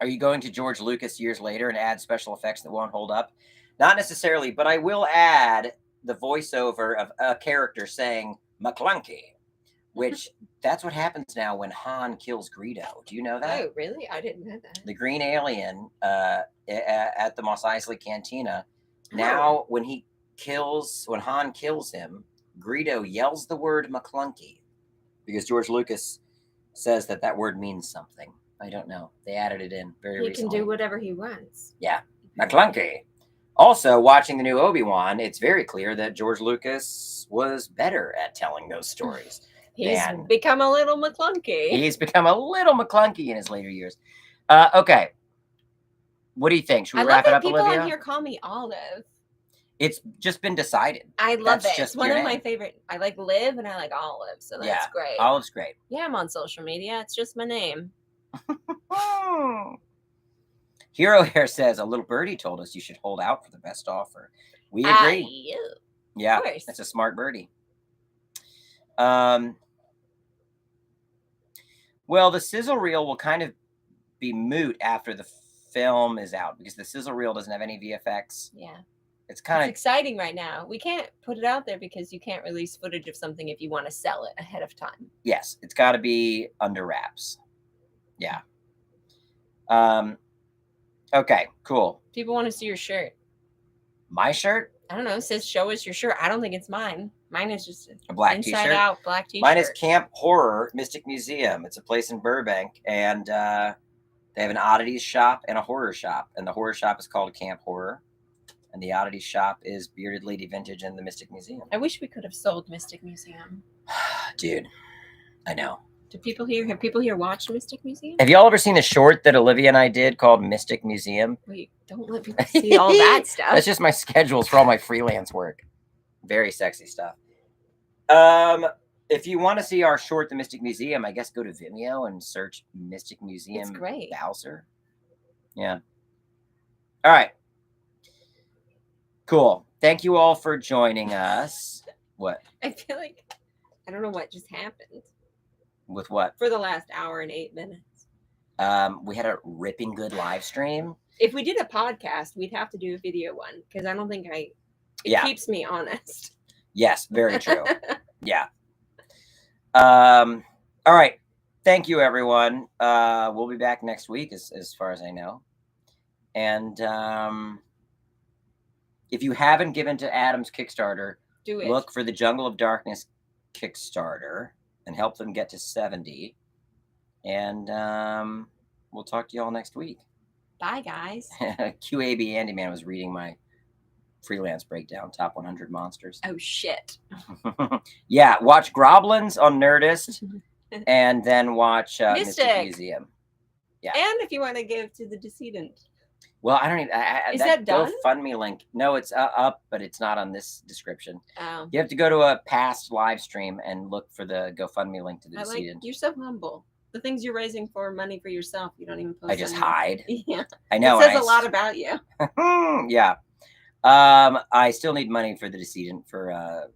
you going to George Lucas years later and add special effects that won't hold up? Not necessarily, but I will add the voiceover of a character saying McClunky, which that's what happens now when Han kills Greedo. Do you know that? Oh, really? I didn't know that. The green alien at the Mos Eisley Cantina. Now, when Han kills him, Greedo yells the word McClunky because George Lucas says that word means something. I don't know. They added it in very recently. He can do whatever he wants. Yeah. McClunky. Also, watching the new Obi-Wan, it's very clear that George Lucas was better at telling those stories. He's become a little McClunky. He's become a little McClunky in his later years. Okay. What do you think? Should we wrap it up, Olivia? People on here call me Olive. It's just been decided. I love it. It's one of my favorite. I like Liv and I like Olive, so that's great. Olive's great. Yeah, I'm on social media. It's just my name. Hero Hair says, a little birdie told us you should hold out for the best offer. We agree. Yeah, that's a smart birdie. Well, the sizzle reel will kind of be moot after the film is out because the sizzle reel doesn't have any VFX. Yeah. It's kind of exciting right now. We can't put it out there because you can't release footage of something if you want to sell it ahead of time. Yes, it's got to be under wraps. Yeah. Okay, cool. People want to see your shirt. My shirt? I don't know. It says show us your shirt. I don't think it's mine. Mine is just a black inside t-shirt. Out black t-shirt. Mine is Camp Horror Mystic Museum. It's a place in Burbank, and they have an oddities shop and a horror shop. And the horror shop is called Camp Horror, and the oddities shop is Bearded Lady Vintage and the Mystic Museum. I wish we could have sold Mystic Museum. Dude, I know. Have people here watched Mystic Museum? Have y'all ever seen the short that Olivia and I did called Mystic Museum? Wait, don't let people see all that stuff. That's just my schedules for all my freelance work. Very sexy stuff. If you want to see our short, The Mystic Museum, I guess go to Vimeo and search Mystic Museum. It's great. Bowser. Yeah. All right. Cool. Thank you all for joining us. What? I feel like I don't know what just happened. With what? For the last hour and 8 minutes. We had a ripping good live stream. If we did a podcast, we'd have to do a video one because I don't think it keeps me honest. Yes, very true. Yeah. All right. Thank you, everyone. We'll be back next week, as far as I know. And if you haven't given to Adam's Kickstarter, do it. Look for the Jungle of Darkness Kickstarter and help them get to 70. And we'll talk to you all next week. Bye, guys. QAB Andyman was reading my freelance breakdown, top 100 monsters. Oh, shit. Yeah, watch Groblins on Nerdist and then watch Mystic Museum. Yeah. And if you want to give to the decedent. Well, I don't even. Is that done? GoFundMe link. No, it's up, but it's not on this description. Oh. You have to go to a past live stream and look for the GoFundMe link to the decedent. You're so humble. The things you're raising for money for yourself, you don't even post. I just hide. Yeah. I know. It says a lot about you. Yeah. I still need money for the decedent for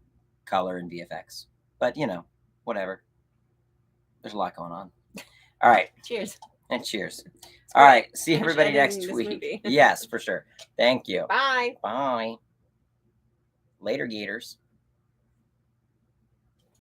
color and VFX, but whatever. There's a lot going on. All right. Cheers. And cheers. All right. See everybody next this week. movie. Yes, for sure. Thank you. Bye. Bye. Later, Gators.